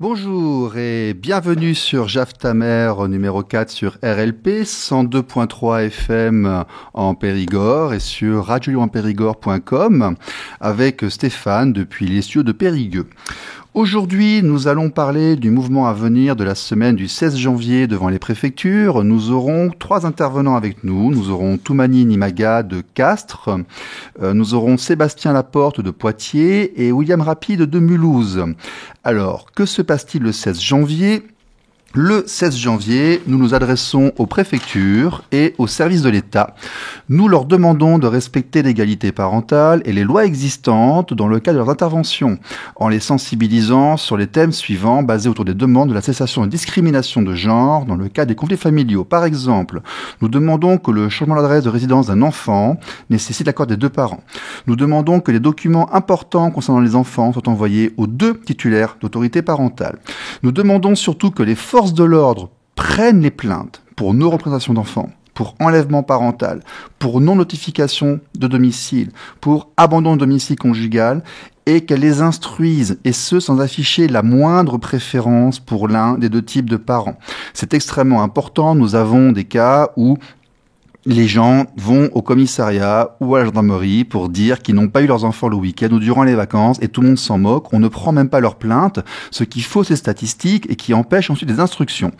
Bonjour et bienvenue sur Jaf ta mère numéro 4 sur RLP 102.3 FM en Périgord et sur radio-périgord.com avec Stéphane depuis les studios de Périgueux. Aujourd'hui, nous allons parler du mouvement à venir de la semaine du 16 janvier devant les préfectures. Nous aurons 3 intervenants avec nous. Nous aurons Toumani Nimaga de Castres, nous aurons Sébastien Laporte de Poitiers et William Rapide de Mulhouse. Alors, que se passe-t-il le 16 janvier ? Le 16 janvier, nous nous adressons aux préfectures et aux services de l'État. Nous leur demandons de respecter l'égalité parentale et les lois existantes dans le cadre de leurs interventions, en les sensibilisant sur les thèmes suivants basés autour des demandes de la cessation de discrimination de genre dans le cas des conflits familiaux. Par exemple, nous demandons que le changement d'adresse de résidence d'un enfant nécessite l'accord des 2 parents. Nous demandons que les documents importants concernant les enfants soient envoyés aux 2 titulaires d'autorité parentale. Nous demandons surtout que les forces de l'ordre prennent les plaintes pour non-représentation d'enfants, pour enlèvement parental, pour non-notification de domicile, pour abandon de domicile conjugal, et qu'elles les instruisent, et ce sans afficher la moindre préférence pour l'un des 2 types de parents. C'est extrêmement important. Nous avons des cas où les gens vont au commissariat ou à la gendarmerie pour dire qu'ils n'ont pas eu leurs enfants le week-end ou durant les vacances et tout le monde s'en moque. On ne prend même pas leurs plaintes, ce qui fausse ces statistiques et qui empêche ensuite des instructions.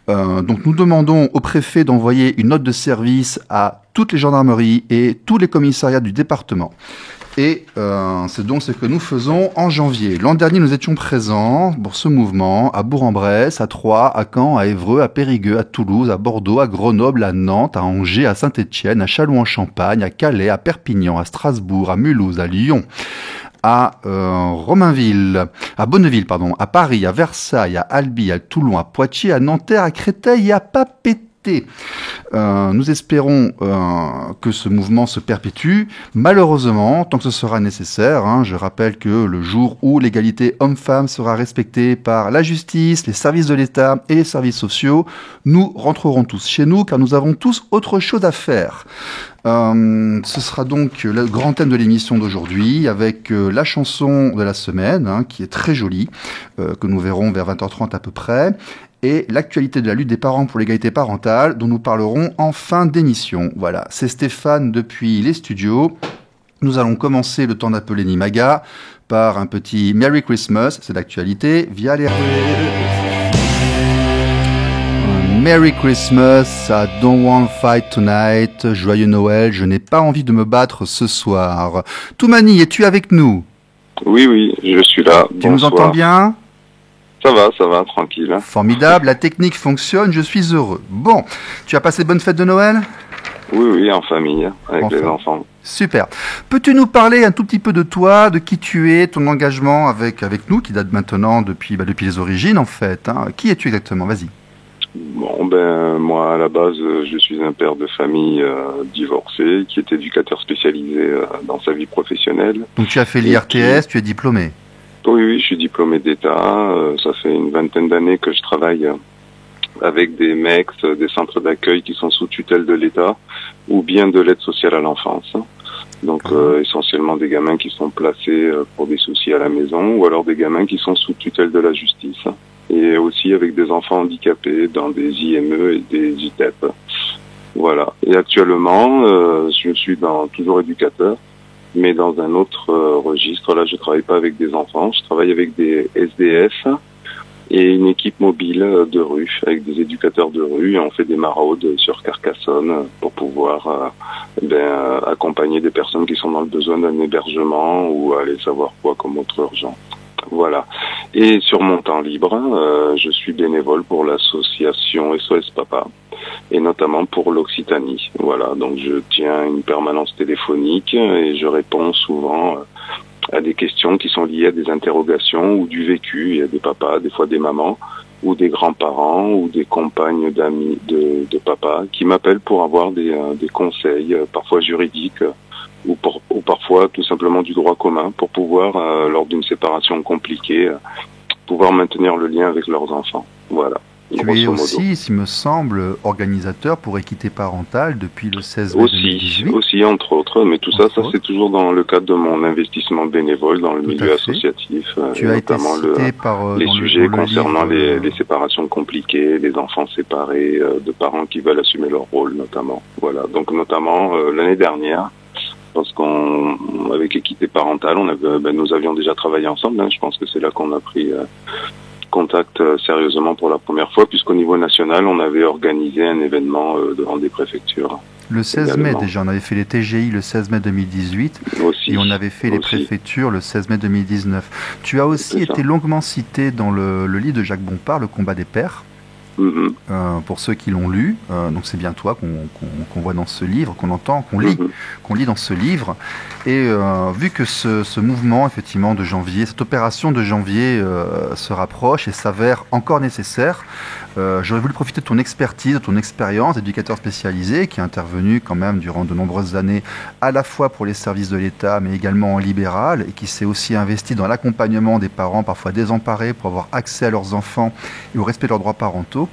Donc nous demandons au préfet d'envoyer une note de service à toutes les gendarmeries et tous les commissariats du département. Et c'est donc ce que nous faisons en janvier. L'an dernier, nous étions présents pour ce mouvement à Bourg-en-Bresse, à Troyes, à Caen, à Évreux, à Périgueux, à Toulouse, à Bordeaux, à Grenoble, à Nantes, à Angers, à Saint-Étienne, à Châlons-en-Champagne, à Calais, à Perpignan, à Strasbourg, à Mulhouse, à Lyon, à Romainville, à Bonneville, à Paris, à Versailles, à Albi, à Toulon, à Poitiers, à Nanterre, à Créteil et à Papeete. Nous espérons que ce mouvement se perpétue. Malheureusement, tant que ce sera nécessaire, je rappelle que le jour où l'égalité homme-femme sera respectée par la justice, les services de l'État et les services sociaux, nous rentrerons tous chez nous car nous avons tous autre chose à faire. Ce sera donc le grand thème de l'émission d'aujourd'hui avec la chanson de la semaine qui est très jolie, que nous verrons vers 20h30 à peu près, et l'actualité de la lutte des parents pour l'égalité parentale dont nous parlerons en fin d'émission. Voilà, c'est Stéphane depuis les studios. Nous allons commencer le temps d'appeler Nimaga par un petit Merry Christmas, c'est l'actualité, via les... Merry Christmas, I don't want to fight tonight, joyeux Noël, je n'ai pas envie de me battre ce soir. Toumani, es-tu avec nous ? Oui, je suis là. Tu nous entends bien ? Ça va, tranquille. Formidable, la technique fonctionne, je suis heureux. Bon, tu as passé de bonnes fêtes de Noël ? Oui, en famille, avec les enfants. Super. Peux-tu nous parler un tout petit peu de toi, de qui tu es, ton engagement avec nous, qui date maintenant depuis les origines en fait. Qui es-tu exactement ? Vas-y. Bon, moi, à la base, je suis un père de famille divorcé, qui est éducateur spécialisé dans sa vie professionnelle. Donc tu as fait l'IRTS, tu es diplômé ? Oui, je suis diplômé d'État. Ça fait une vingtaine d'années que je travaille avec des MEX, des centres d'accueil qui sont sous tutelle de l'État ou bien de l'aide sociale à l'enfance. Donc essentiellement des gamins qui sont placés pour des soucis à la maison ou alors des gamins qui sont sous tutelle de la justice. Et aussi avec des enfants handicapés dans des IME et des ITEP. Voilà. Et actuellement, je suis toujours éducateur, mais dans un autre registre. Là, je travaille pas avec des enfants, je travaille avec des SDF et une équipe mobile de rue, avec des éducateurs de rue. Et on fait des maraudes sur Carcassonne pour pouvoir accompagner des personnes qui sont dans le besoin d'un hébergement ou aller savoir quoi comme autre urgence. Voilà. Et sur mon temps libre, je suis bénévole pour l'association SOS Papa, et notamment pour l'Occitanie. Voilà, donc je tiens une permanence téléphonique et je réponds souvent à des questions qui sont liées à des interrogations ou du vécu. Il y a des papas, des fois des mamans, ou des grands-parents, ou des compagnes d'amis de papa qui m'appellent pour avoir des conseils, parfois juridiques, ou parfois tout simplement du droit commun, pour pouvoir, lors d'une séparation compliquée, pouvoir maintenir le lien avec leurs enfants. Voilà. Tu es aussi, s'il me semble, organisateur pour Équité Parentale depuis le 16 mai 2018. Aussi, entre autres, mais tout ça c'est toujours dans le cadre de mon investissement bénévole dans le milieu associatif. Tu as notamment été cité les sujets concernant les séparations compliquées, les enfants séparés, de parents qui veulent assumer leur rôle, notamment. Voilà. Donc, notamment, l'année dernière, parce qu'avec Équité Parentale, nous avions déjà travaillé ensemble. Je pense que c'est là qu'on a pris contact sérieusement pour la première fois, puisqu'au niveau national, on avait organisé un événement devant des préfectures. Le 16 mai déjà, on avait fait les TGI le 16 mai 2018 et on avait fait les préfectures le 16 mai 2019. Tu as aussi été longuement cité dans le livre de Jacques Bompard, Le combat des pères. Pour ceux qui l'ont lu, donc c'est bien toi qu'on voit dans ce livre, qu'on entend, qu'on lit dans ce livre. Et vu que ce mouvement effectivement de janvier, cette opération de janvier se rapproche et s'avère encore nécessaire, j'aurais voulu profiter de ton expertise, de ton expérience d'éducateur spécialisé qui est intervenu quand même durant de nombreuses années à la fois pour les services de l'État mais également en libéral et qui s'est aussi investi dans l'accompagnement des parents parfois désemparés pour avoir accès à leurs enfants et au respect de leurs droits parentaux.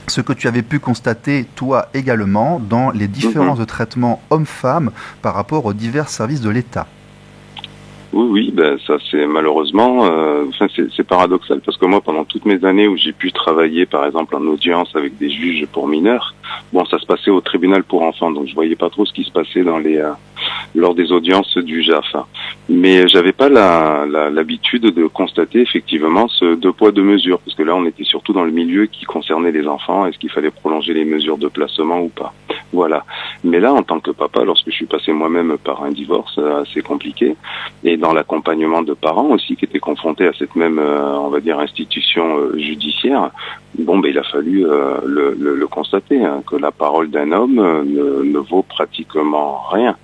Ce que tu avais pu constater, toi également, dans les différences de traitement hommes-femmes par rapport aux divers services de l'État. Oui, ça c'est malheureusement, c'est paradoxal parce que moi, pendant toutes mes années où j'ai pu travailler, par exemple, en audience avec des juges pour mineurs, ça se passait au tribunal pour enfants, donc je voyais pas trop ce qui se passait lors des audiences du JAF. Mais j'avais pas l'habitude de constater effectivement ce deux poids deux mesures, parce que là on était surtout dans le milieu qui concernait les enfants, est-ce qu'il fallait prolonger les mesures de placement ou pas. Voilà. Mais là, en tant que papa, lorsque je suis passé moi-même par un divorce assez compliqué, et dans l'accompagnement de parents aussi qui étaient confrontés à cette même, on va dire, institution judiciaire, il a fallu le constater, que la parole d'un homme ne vaut pratiquement rien.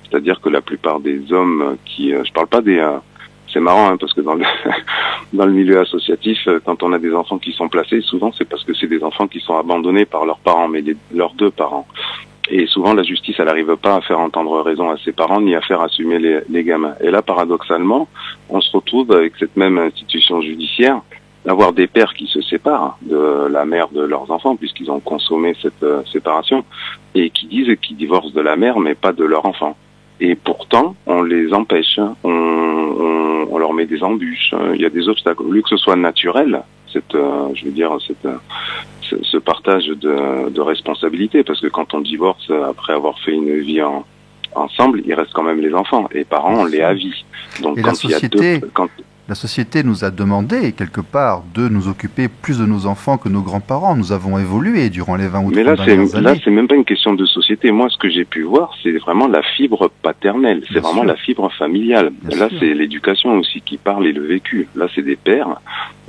C'est-à-dire que la plupart des hommes je parle pas des... c'est marrant parce que dans le milieu associatif, quand on a des enfants qui sont placés, souvent c'est parce que c'est des enfants qui sont abandonnés par leurs parents, mais leurs deux parents. Et souvent la justice, elle n'arrive pas à faire entendre raison à ses parents ni à faire assumer les gamins. Et là, paradoxalement, on se retrouve avec cette même institution judiciaire d'avoir des pères qui se séparent de la mère de leurs enfants puisqu'ils ont consommé cette séparation et qui disent qu'ils divorcent de la mère mais pas de leur enfant. Et pourtant, on les empêche, on leur met des embûches, il y a des obstacles. Au lieu que ce soit naturel, ce partage de responsabilité, parce que quand on divorce après avoir fait une vie ensemble, il reste quand même les enfants. Et parents, on les a à vie. Donc la société nous a demandé, quelque part, de nous occuper plus de nos enfants que nos grands-parents. Nous avons évolué durant les 20 ou 30 dernières années. Mais là, c'est même pas une question de société. Moi, ce que j'ai pu voir, c'est vraiment la fibre paternelle. C'est vraiment la fibre familiale. Là, c'est l'éducation aussi qui parle et le vécu. Là, c'est des pères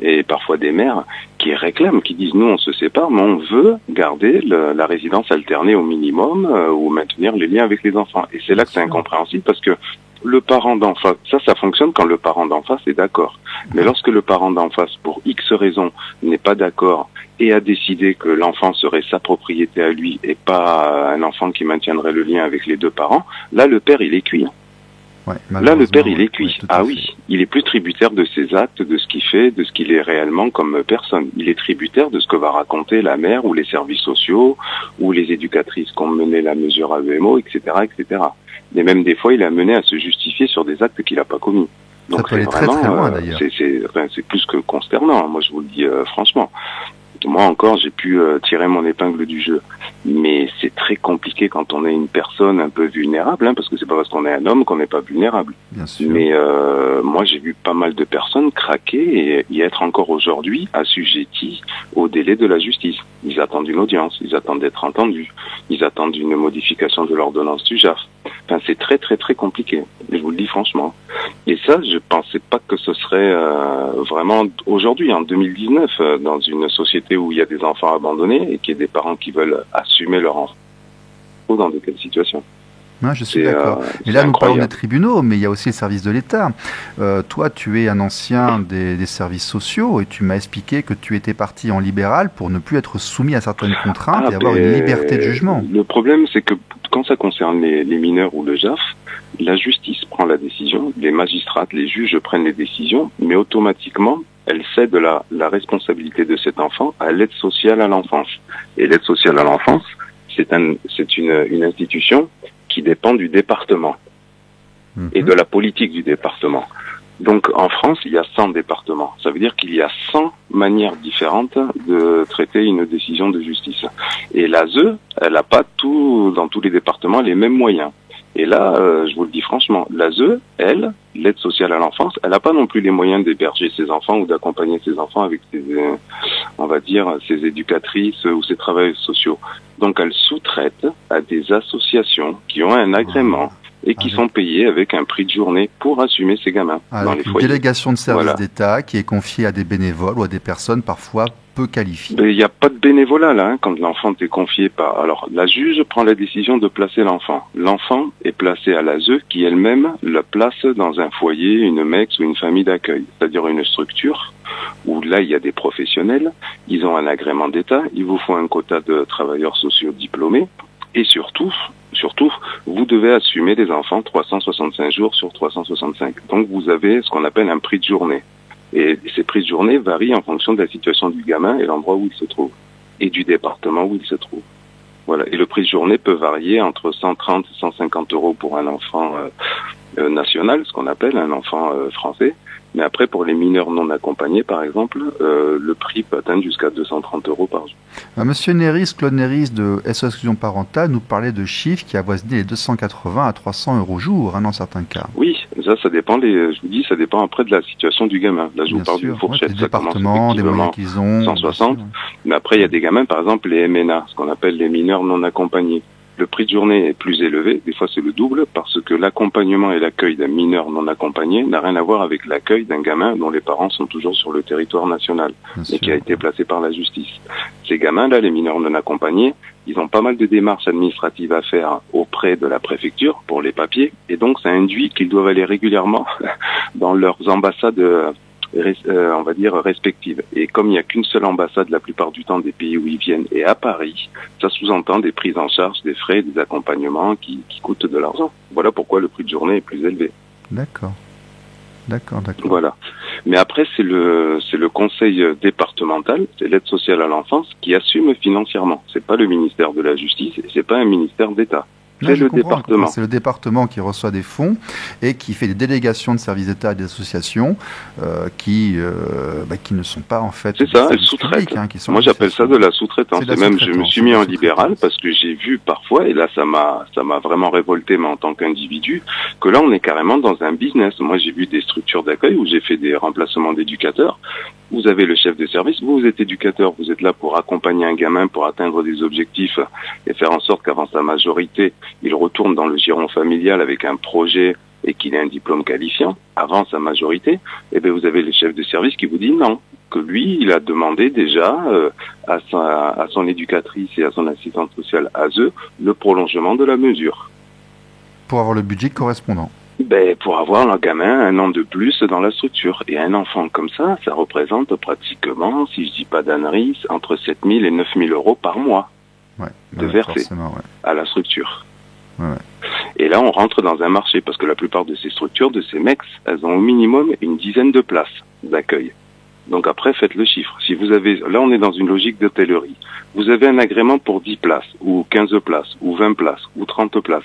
et parfois des mères qui réclament, qui disent, nous, on se sépare, mais on veut garder la résidence alternée au minimum ou maintenir les liens avec les enfants. Et c'est là que c'est incompréhensible parce que le parent d'en face, ça fonctionne quand le parent d'en face est d'accord. Mais lorsque le parent d'en face, pour X raisons, n'est pas d'accord et a décidé que l'enfant serait sa propriété à lui et pas un enfant qui maintiendrait le lien avec les deux parents, là, le père, il est cuit. Là, le père, il est cuit. Il est plus tributaire de ses actes, de ce qu'il fait, de ce qu'il est réellement comme personne. Il est tributaire de ce que va raconter la mère ou les services sociaux ou les éducatrices qui ont mené la mesure AEMO, etc., etc. Et même des fois, il est amené à se justifier sur des actes qu'il n'a pas commis. Donc ça peut aller très très loin d'ailleurs. C'est plus que consternant, moi je vous le dis franchement. Moi encore, j'ai pu tirer mon épingle du jeu. Mais c'est très compliqué quand on est une personne un peu vulnérable, parce que c'est pas parce qu'on est un homme qu'on n'est pas vulnérable. Bien sûr. Mais moi j'ai vu pas mal de personnes craquer et y être encore aujourd'hui assujetties au délai de la justice. Ils attendent une audience, ils attendent d'être entendus, ils attendent une modification de l'ordonnance du JAF. Enfin, c'est très très très compliqué. Je vous le dis franchement. Et ça, je pensais pas que ce serait vraiment aujourd'hui, en 2019, dans une société où il y a des enfants abandonnés et qu'il y a des parents qui veulent assumer leur enfant. Dans de quelles situations? Non, je suis d'accord. Et là, nous parlons des tribunaux, mais il y a aussi les services de l'État. Toi, tu es un ancien des services sociaux et tu m'as expliqué que tu étais parti en libéral pour ne plus être soumis à certaines contraintes et avoir une liberté de jugement. Le problème, c'est que quand ça concerne les mineurs ou le JAF, la justice prend la décision, les magistrats, les juges prennent les décisions, mais automatiquement, elle cède la responsabilité de cet enfant à l'aide sociale à l'enfance. Et l'aide sociale à l'enfance, c'est une institution qui dépend du département et de la politique du département. Donc en France, il y a 100 départements. Ça veut dire qu'il y a 100 manières différentes de traiter une décision de justice. Et l'ASE, elle n'a pas dans tous les départements les mêmes moyens. Et là, je vous le dis franchement, l'ASE, elle, l'aide sociale à l'enfance, elle n'a pas non plus les moyens d'héberger ses enfants ou d'accompagner ses enfants avec ses éducatrices ou ses travailleurs sociaux. Donc elle sous-traite à des associations qui ont un agrément et qui sont payées avec un prix de journée pour assumer ces gamins dans les foyers. Une délégation de service d'État qui est confiée à des bénévoles ou à des personnes parfois peu qualifiées. Il n'y a pas de bénévolat là, quand l'enfant est confié par... Alors, la juge prend la décision de placer l'enfant. L'enfant est placé à l'ASE qui elle-même le place dans un foyer, une MEX ou une famille d'accueil, c'est-à-dire une structure où là, il y a des professionnels, ils ont un agrément d'État, il vous faut un quota de travailleurs sociaux diplômés, et surtout, vous devez assumer les enfants 365 jours sur 365. Donc, vous avez ce qu'on appelle un prix de journée. Et ces prix de journée varient en fonction de la situation du gamin et l'endroit où il se trouve, et du département où il se trouve. Voilà. Et le prix de journée peut varier entre 130 et 150 euros pour un enfant national, ce qu'on appelle un enfant français. Mais après, pour les mineurs non accompagnés, par exemple, le prix peut atteindre jusqu'à 230 euros par jour. Monsieur Néris, Claude Néris de SOS Exclusion Parentale nous parlait de chiffres qui avoisinaient les 280 à 300 euros jour, dans certains cas. Oui, ça dépend. Je vous dis, ça dépend après de la situation du gamin. Là, je vous parle d'une fourchette. Des départements, des moyens qu'ils ont. 160. Mais après, il y a des gamins, par exemple, les MNA, ce qu'on appelle les mineurs non accompagnés. Le prix de journée est plus élevé, des fois c'est le double, parce que l'accompagnement et l'accueil d'un mineur non accompagné n'a rien à voir avec l'accueil d'un gamin dont les parents sont toujours sur le territoire national et qui a été placé par la justice. Ces gamins-là, les mineurs non accompagnés, ils ont pas mal de démarches administratives à faire auprès de la préfecture pour les papiers, et donc ça induit qu'ils doivent aller régulièrement dans leurs ambassades on va dire respectives. Et comme il n'y a qu'une seule ambassade la plupart du temps des pays où ils viennent et à Paris, ça sous-entend des prises en charge, des frais, des accompagnements qui coûtent de l'argent. Voilà pourquoi le prix de journée est plus élevé. D'accord. Voilà. Mais après, c'est le conseil départemental, c'est l'aide sociale à l'enfance qui assume financièrement. C'est pas le ministère de la Justice et c'est pas un ministère d'État. C'est le département. C'est le département qui reçoit des fonds et qui fait des délégations de services d'État et des associations qui ne sont pas en fait. C'est ça, elles sous-traitent. Moi, j'appelle ça de la sous-traitance. Et même, je me suis mis en libéral parce que j'ai vu parfois, et là, ça m'a vraiment révolté, mais en tant qu'individu, que là, on est carrément dans un business. Moi, j'ai vu des structures d'accueil où j'ai fait des remplacements d'éducateurs. Vous avez le chef de service, vous êtes éducateur, vous êtes là pour accompagner un gamin pour atteindre des objectifs et faire en sorte qu'avant sa majorité, il retourne dans le giron familial avec un projet et qu'il ait un diplôme qualifiant avant sa majorité. Et bien vous avez le chef de service qui vous dit non, que lui, il a demandé déjà à son éducatrice et à son assistante sociale ASE le prolongement de la mesure. Pour avoir le budget correspondant. Pour avoir un gamin un an de plus dans la structure. Et un enfant comme ça représente pratiquement, si je dis pas d'ânerie, entre 7 000 et 9 000 euros par mois de verser à la structure. Ouais. Et là, on rentre dans un marché, parce que la plupart de ces structures, de ces MEX, elles ont au minimum une dizaine de places d'accueil. Donc après, faites le chiffre. Si vous avez, là, on est dans une logique d'hôtellerie. Vous avez un agrément pour 10 places, ou 15 places, ou 20 places, ou 30 places.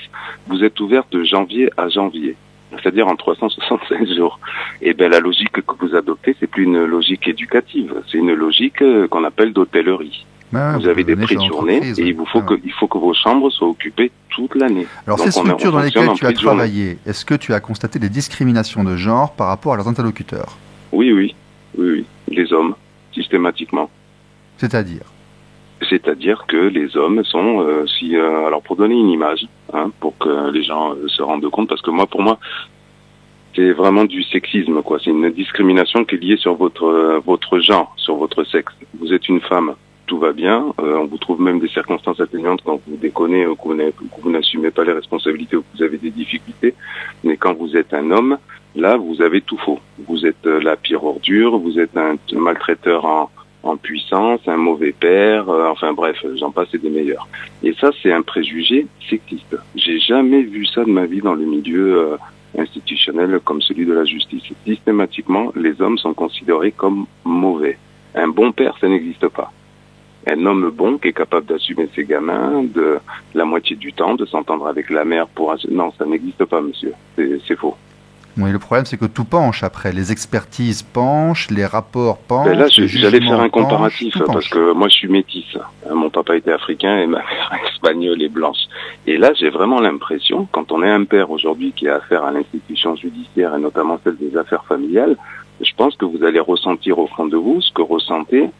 Vous êtes ouvert de janvier à janvier, c'est-à-dire en 365 jours. Et la logique que vous adoptez, c'est plus une logique éducative, c'est une logique qu'on appelle d'hôtellerie. Vous avez des prix de journée et il faut que vos chambres soient occupées toute l'année. Alors ces structures dans lesquelles tu as travaillé, est-ce que tu as constaté des discriminations de genre par rapport à leurs interlocuteurs ? Oui. Les hommes, systématiquement. C'est-à-dire ? C'est-à-dire que les hommes sont, alors pour donner une image, pour que les gens se rendent compte, parce que pour moi, c'est vraiment du sexisme, quoi. C'est une discrimination qui est liée sur votre genre, sur votre sexe. Vous êtes une femme, tout va bien. On vous trouve même des circonstances atténuantes quand vous déconnez ou que vous n'assumez pas les responsabilités ou que vous avez des difficultés. Mais quand vous êtes un homme, là, vous avez tout faux. Vous êtes la pire ordure, vous êtes un maltraiteur en puissance, un mauvais père, enfin bref, j'en passe et des meilleurs. Et ça, c'est un préjugé sexiste. J'ai jamais vu ça de ma vie dans le milieu institutionnel comme celui de la justice. Systématiquement, les hommes sont considérés comme mauvais. Un bon père, ça n'existe pas. Un homme bon qui est capable d'assumer ses gamins de la moitié du temps, de s'entendre avec la mère pour... Non, ça n'existe pas, monsieur. C'est faux. Oui, le problème, c'est que tout penche après. Les expertises penchent, les rapports penchent. Ben là, j'allais faire un comparatif parce que moi, je suis métisse. Mon papa était africain et ma mère espagnole et blanche. Et là, j'ai vraiment l'impression, quand on est un père aujourd'hui qui a affaire à l'institution judiciaire et notamment celle des affaires familiales, je pense que vous allez ressentir au fond de vous ce que ressentaient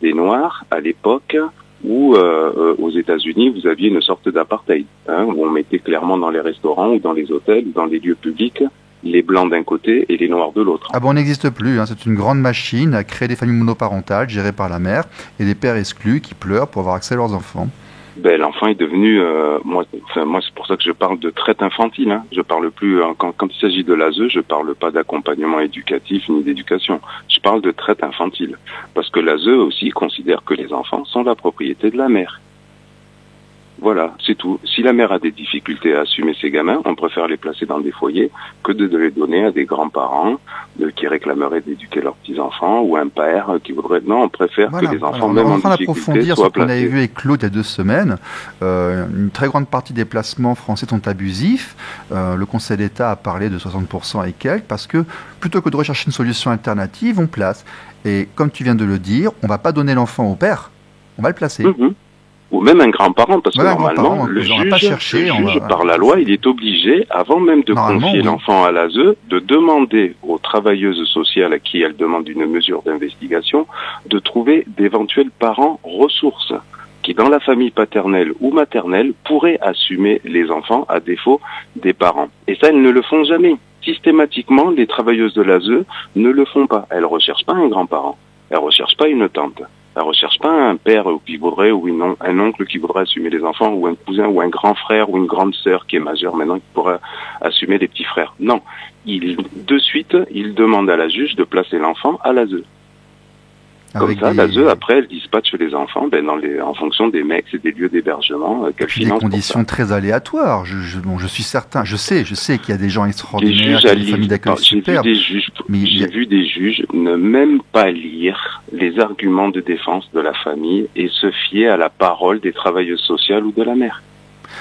des Noirs à l'époque où aux États-Unis vous aviez une sorte d'apartheid, où on mettait clairement dans les restaurants ou dans les hôtels ou dans les lieux publics les blancs d'un côté et les noirs de l'autre. Ah bon, on n'existe plus, c'est une grande machine à créer des familles monoparentales gérées par la mère et des pères exclus qui pleurent pour avoir accès à leurs enfants. Ben, l'enfant est devenu, moi c'est pour ça que je parle de traite infantile. Je parle plus, quand il s'agit de l'ASE, je parle pas d'accompagnement éducatif ni d'éducation. Je parle de traite infantile. Parce que l'ASE aussi considère que les enfants sont la propriété de la mère. Voilà, c'est tout. Si la mère a des difficultés à assumer ses gamins, on préfère les placer dans des foyers que de les donner à des grands-parents qui réclameraient d'éduquer leurs petits-enfants ou un père qui voudrait... Non, on préfère que les enfants, même en difficulté, approfondir soient ce qu'on placés. avait vu avec Claude il y a 2 semaines. Une très grande partie des placements français sont abusifs. Le Conseil d'État a parlé de 60% et quelques parce que plutôt que de rechercher une solution alternative, on place. Et comme tu viens de le dire, on ne va pas donner l'enfant au père, on va le placer. Ou même un grand-parent, parce que normalement, le juge, par la loi, il est obligé, avant même de confier l'enfant à l'ASE, de demander aux travailleuses sociales à qui elle demande une mesure d'investigation, de trouver d'éventuels parents ressources qui, dans la famille paternelle ou maternelle, pourraient assumer les enfants à défaut des parents. Et ça, elles ne le font jamais. Systématiquement, les travailleuses de l'ASE ne le font pas. Elles ne recherchent pas un grand-parent. Elles ne recherchent pas une tante. Elle ne recherche pas un père qui voudrait ou un oncle qui voudrait assumer les enfants ou un cousin ou un grand frère ou une grande sœur qui est majeure maintenant qui pourrait assumer les petits frères. Non. De suite, il demande à la juge de placer l'enfant à l'ASE. Comme ça, l'ASE, après, elle dispatche les enfants en fonction des mecs et des lieux d'hébergement qu'elle finance. Des conditions très aléatoires. Je suis certain, je sais qu'il y a des gens extraordinaires, qu'il y a des familles d'accueil superbes. J'ai vu des juges ne même pas lire les arguments de défense de la famille et se fier à la parole des travailleuses sociales ou de la mère.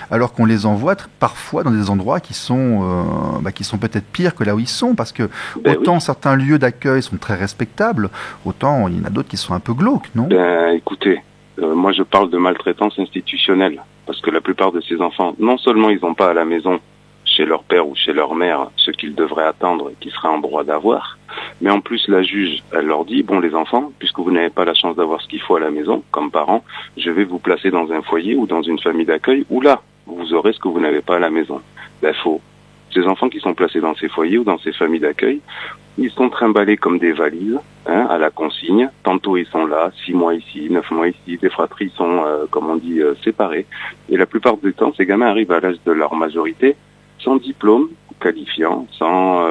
Alors qu'on les envoie parfois dans des endroits qui sont peut-être pires que là où ils sont, parce que autant certains lieux d'accueil sont très respectables, autant il y en a d'autres qui sont un peu glauques, non ? Écoutez, moi je parle de maltraitance institutionnelle, parce que la plupart de ces enfants, non seulement ils n'ont pas à la maison, chez leur père ou chez leur mère, ce qu'ils devraient attendre et qu'ils seraient en droit d'avoir, mais en plus la juge, elle leur dit, bon les enfants, puisque vous n'avez pas la chance d'avoir ce qu'il faut à la maison, comme parents, je vais vous placer dans un foyer ou dans une famille d'accueil, où là, vous aurez ce que vous n'avez pas à la maison. Faux. Ces enfants qui sont placés dans ces foyers ou dans ces familles d'accueil, ils sont trimballés comme des valises, à la consigne. Tantôt ils sont là, 6 mois ici, 9 mois ici, des fratries sont, comme on dit, séparées. Et la plupart du temps, ces gamins arrivent à l'âge de leur majorité, sans diplôme qualifiant, sans,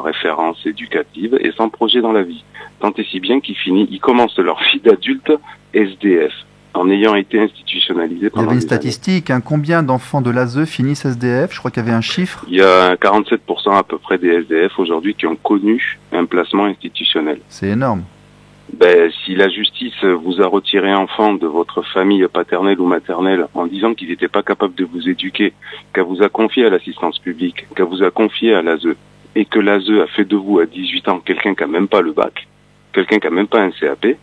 référence éducative et sans projet dans la vie. Tant et si bien qu'ils commencent leur vie d'adulte SDF, en ayant été institutionnalisés pendant des années. Il y avait une statistique, combien d'enfants de l'ASE finissent SDF ? Je crois qu'il y avait un chiffre. Il y a 47% à peu près des SDF aujourd'hui qui ont connu un placement institutionnel. C'est énorme. Si la justice vous a retiré enfant de votre famille paternelle ou maternelle en disant qu'il n'était pas capable de vous éduquer, qu'elle vous a confié à l'assistance publique, qu'elle vous a confié à l'ASE, et que l'ASE a fait de vous à 18 ans quelqu'un qui n'a même pas le bac, quelqu'un qui n'a même pas un CAP,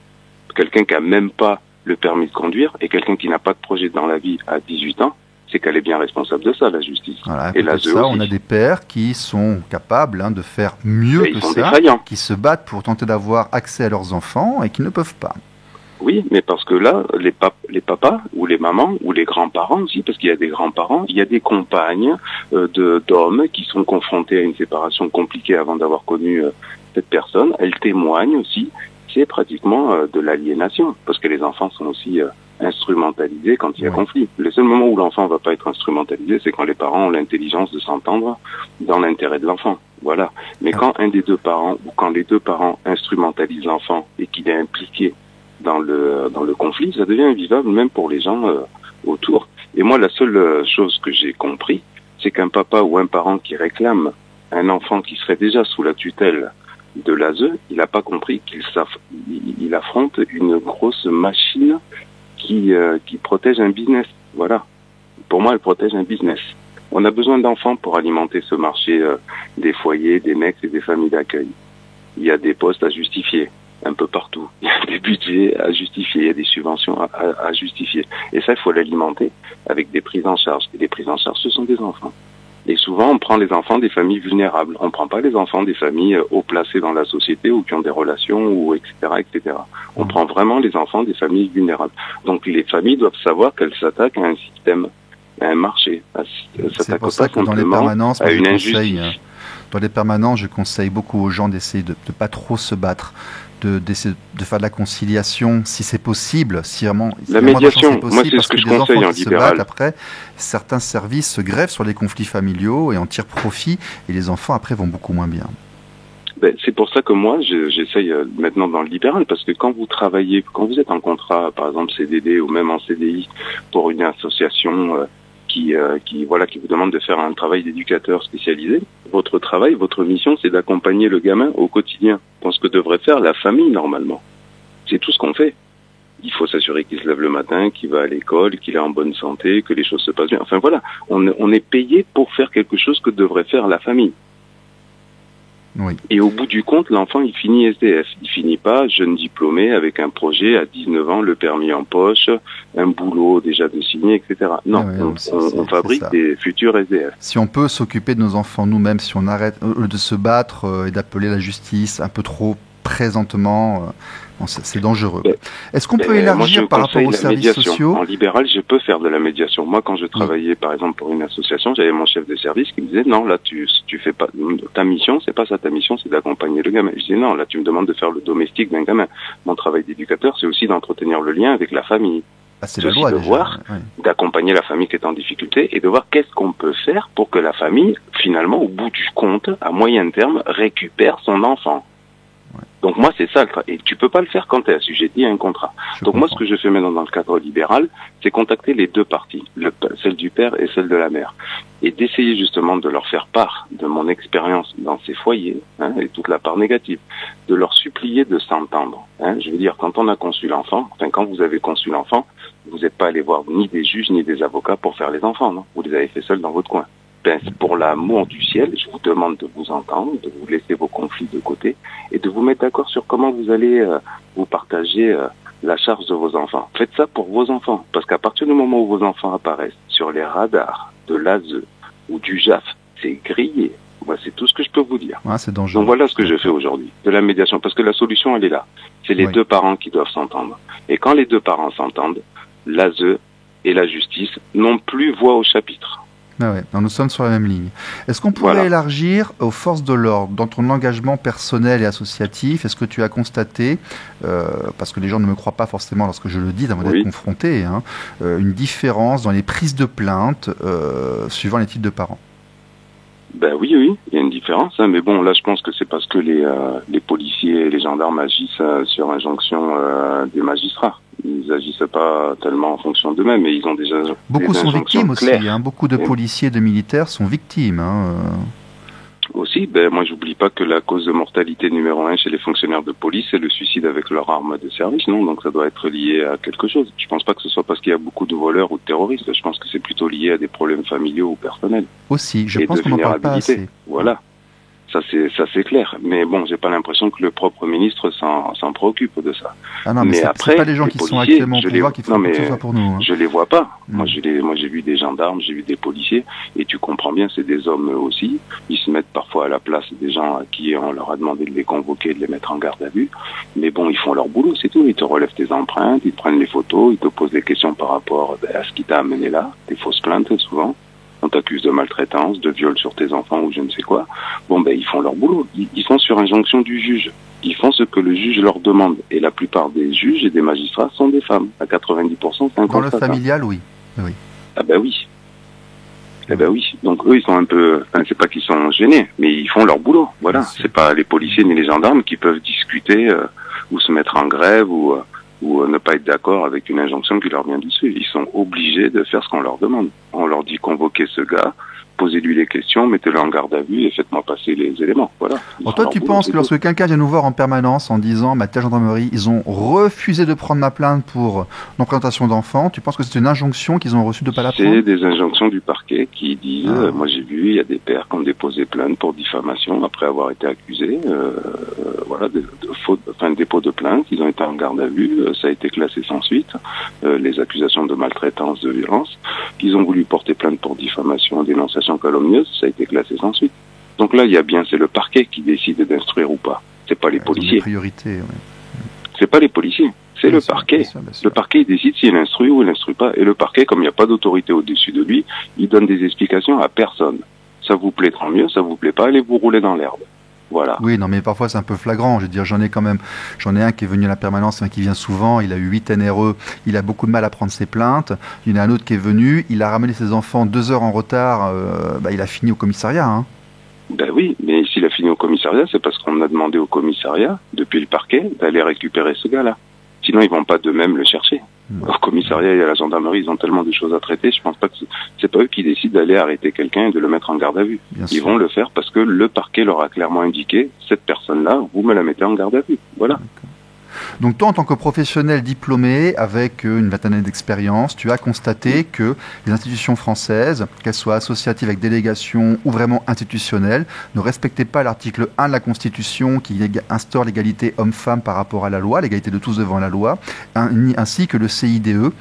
quelqu'un qui n'a même pas le permis de conduire, et quelqu'un qui n'a pas de projet dans la vie à 18 ans, c'est qu'elle est bien responsable de ça, la justice. Voilà, et l'ASE aussi. On a des pères qui sont capables de faire mieux que ça, qui se battent pour tenter d'avoir accès à leurs enfants et qui ne peuvent pas. Oui, mais parce que là, les papas ou les mamans ou les grands-parents aussi, parce qu'il y a des grands-parents, il y a des compagnes d'hommes qui sont confrontés à une séparation compliquée avant d'avoir connu cette personne. Elles témoignent aussi. C'est pratiquement de l'aliénation, parce que les enfants sont aussi instrumentalisés quand il y a conflit. Le seul moment où l'enfant va pas être instrumentalisé, c'est quand les parents ont l'intelligence de s'entendre dans l'intérêt de l'enfant. Voilà. Mais quand un des deux parents ou quand les deux parents instrumentalisent l'enfant et qu'il est impliqué dans le conflit, ça devient invivable même pour les gens autour. Et moi, la seule chose que j'ai compris, c'est qu'un papa ou un parent qui réclame un enfant qui serait déjà sous la tutelle de l'ASE, il n'a pas compris qu'il affronte une grosse machine qui protège un business. Voilà. Pour moi, elle protège un business. On a besoin d'enfants pour alimenter ce marché des foyers, des mecs et des familles d'accueil. Il y a des postes à justifier un peu partout. Il y a des budgets à justifier, il y a des subventions à justifier. Et ça, il faut l'alimenter avec des prises en charge. Et les prises en charge, ce sont des enfants. Et souvent, on prend les enfants des familles vulnérables. On ne prend pas les enfants des familles haut placées dans la société ou qui ont des relations, ou etc., etc. On prend vraiment les enfants des familles vulnérables. Donc, les familles doivent savoir qu'elles s'attaquent à un système, à un marché. C'est pour ça que dans les permanences, à une injustice. Dans les permanences, je conseille beaucoup aux gens d'essayer de ne pas trop se battre, d'essayer de faire de la conciliation si c'est possible, si vraiment la médiation, moi c'est ce que je conseille en libéral. Après, certains services se grèvent sur les conflits familiaux et en tirent profit, et les enfants après vont beaucoup moins bien. C'est pour ça que moi j'essaye maintenant dans le libéral, parce que quand vous travaillez, quand vous êtes en contrat, par exemple CDD ou même en CDI pour une association qui vous demande de faire un travail d'éducateur spécialisé, votre travail, votre mission, c'est d'accompagner le gamin au quotidien, dans ce que devrait faire la famille normalement. C'est tout ce qu'on fait. Il faut s'assurer qu'il se lève le matin, qu'il va à l'école, qu'il est en bonne santé, que les choses se passent bien. Enfin voilà, on est payé pour faire quelque chose que devrait faire la famille. Oui. Et au bout du compte, l'enfant, il finit SDF. Il finit pas jeune diplômé avec un projet à 19 ans, le permis en poche, un boulot déjà de signer, etc. Non, on fabrique des futurs SDF. Si on peut s'occuper de nos enfants nous-mêmes, si on arrête de se battre et d'appeler la justice un peu trop présentement, c'est dangereux. Est-ce qu'on peut élargir par rapport aux services sociaux ? En libéral, je peux faire de la médiation. Moi, quand je travaillais, par exemple, pour une association, j'avais mon chef de service qui me disait, non, là, tu fais pas, ta mission, c'est pas ça, ta mission, c'est d'accompagner le gamin. Je disais, non, là, tu me demandes de faire le domestique d'un gamin. Mon travail d'éducateur, c'est aussi d'entretenir le lien avec la famille. C'est la loi, de voir, d'accompagner la famille qui est en difficulté et de voir qu'est-ce qu'on peut faire pour que la famille, finalement, au bout du compte, à moyen terme, récupère son enfant. Donc moi, c'est ça. Et tu peux pas le faire quand tu es assujetti à un contrat. Donc moi, ce que je fais maintenant dans le cadre libéral, c'est contacter les deux parties, celle du père et celle de la mère, et d'essayer justement de leur faire part de mon expérience dans ces foyers, et toute la part négative, de leur supplier de s'entendre. Je veux dire, quand on a conçu l'enfant, quand vous avez conçu l'enfant, vous n'êtes pas allé voir ni des juges ni des avocats pour faire les enfants, non ? Vous les avez fait seuls dans votre coin. Pour l'amour du ciel, je vous demande de vous entendre, de vous laisser vos conflits de côté et de vous mettre d'accord sur comment vous allez vous partager la charge de vos enfants. Faites ça pour vos enfants, parce qu'à partir du moment où vos enfants apparaissent sur les radars de l'ASE ou du JAF, c'est grillé. Moi, c'est tout ce que je peux vous dire. C'est dangereux. Donc voilà ce que je fais aujourd'hui, de la médiation, parce que la solution, elle est là. C'est les deux parents qui doivent s'entendre. Et quand les deux parents s'entendent, l'ASE et la justice n'ont plus voix au chapitre. Nous sommes sur la même ligne. Est-ce qu'on pourrait élargir aux forces de l'ordre, dans ton engagement personnel et associatif, est-ce que tu as constaté, parce que les gens ne me croient pas forcément lorsque je le dis, d'être confronté, une différence dans les prises de plainte suivant les types de parents ? Oui, il y a une différence, mais bon, là je pense que c'est parce que les policiers et les gendarmes agissent sur injonction des magistrats. Ils agissent pas tellement en fonction d'eux-mêmes, mais ils ont déjà beaucoup sont victimes aussi. Beaucoup de policiers et de militaires sont victimes. Aussi, moi j'oublie pas que la cause de mortalité numéro 1 chez les fonctionnaires de police, c'est le suicide avec leur arme de service, non ? Donc ça doit être lié à quelque chose. Je pense pas que ce soit parce qu'il y a beaucoup de voleurs ou de terroristes. Je pense que c'est plutôt lié à des problèmes familiaux ou personnels. Aussi, je pense qu'on n'en parle pas assez. Voilà. Ça c'est clair. Mais bon, j'ai pas l'impression que le propre ministre s'en préoccupe de ça. Ah non, mais après, c'est pas les gens qui sont actuellement au pouvoir qui font que ce soit pour nous. Hein. Je les vois pas. Moi j'ai vu des gendarmes, j'ai vu des policiers, et tu comprends bien, c'est des hommes eux aussi. Ils se mettent parfois à la place des gens à qui on leur a demandé de les convoquer, de les mettre en garde à vue. Mais bon, ils font leur boulot, c'est tout. Ils te relèvent tes empreintes, ils te prennent les photos, ils te posent des questions par rapport à ce qui t'a amené là, des fausses plaintes souvent. On t'accuse de maltraitance, de viol sur tes enfants ou je ne sais quoi. Bon, ben, ils font leur boulot. Ils sont sur injonction du juge. Ils font ce que le juge leur demande. Et la plupart des juges et des magistrats sont des femmes. À 90%, c'est un Dans le familial, oui. Ah ben oui. Eh ben oui. Donc eux, ils sont un peu... Enfin, c'est pas qu'ils sont gênés, mais ils font leur boulot. Voilà. C'est pas les policiers ni les gendarmes qui peuvent discuter ou se mettre en grève ou ne pas être d'accord avec une injonction qui leur vient dessus. Ils sont obligés de faire ce qu'on leur demande. On leur dit convoquez ce gars, posez-lui les questions, mettez-le en garde à vue et faites-moi passer les éléments. Voilà. Alors toi, tu penses que lorsque quelqu'un vient nous voir en permanence en disant « telle gendarmerie, ils ont refusé de prendre ma plainte pour non-présentation d'enfants », tu penses que c'est une injonction qu'ils ont reçue de ne pas la prendre ? C'est des injonctions du parquet qui disent moi j'ai vu, il y a des pères qui ont déposé plainte pour diffamation après avoir été accusés, voilà, de faute, enfin de dépôt de plainte, ils ont été en garde à vue, ça a été classé sans suite, les accusations de maltraitance, de violence, ils ont voulu porter plainte pour diffamation, dénonciation calomnieuse, ça a été classé sans suite. Donc là, il y a bien, c'est le parquet qui décide d'instruire ou pas. C'est pas les policiers. Priorité, C'est pas les policiers, c'est le parquet. Bien sûr. Le parquet, il décide s'il instruit ou il n'instruit pas. Et le parquet, comme il n'y a pas d'autorité au-dessus de lui, il donne des explications à personne. Ça vous plaît, tant mieux, ça vous plaît pas, allez vous rouler dans l'herbe. Voilà. Oui, non, mais parfois c'est un peu flagrant. Je veux dire, j'en ai un qui est venu à la permanence, qui vient souvent. Il a eu 8 NRE. Il a beaucoup de mal à prendre ses plaintes. Il y en a un autre qui est venu. Il a ramené ses enfants 2 heures en retard. Il a fini au commissariat. Hein. Ben oui, mais s'il a fini au commissariat, c'est parce qu'on a demandé au commissariat, depuis le parquet, d'aller récupérer ce gars-là. Sinon, ils vont pas d'eux-mêmes le chercher. Au commissariat et à la gendarmerie, ils ont tellement de choses à traiter. Je pense pas que c'est pas eux qui décident d'aller arrêter quelqu'un et de le mettre en garde à vue. Ils vont le faire parce que le parquet leur a clairement indiqué, cette personne-là, vous me la mettez en garde à vue. Voilà. Donc toi, en tant que professionnel diplômé avec une vingtaine d'années d'expérience, tu as constaté que les institutions françaises, qu'elles soient associatives avec délégation ou vraiment institutionnelles, ne respectaient pas l'article 1 de la Constitution qui instaure l'égalité homme-femme par rapport à la loi, l'égalité de tous devant la loi, ainsi que le CIDE,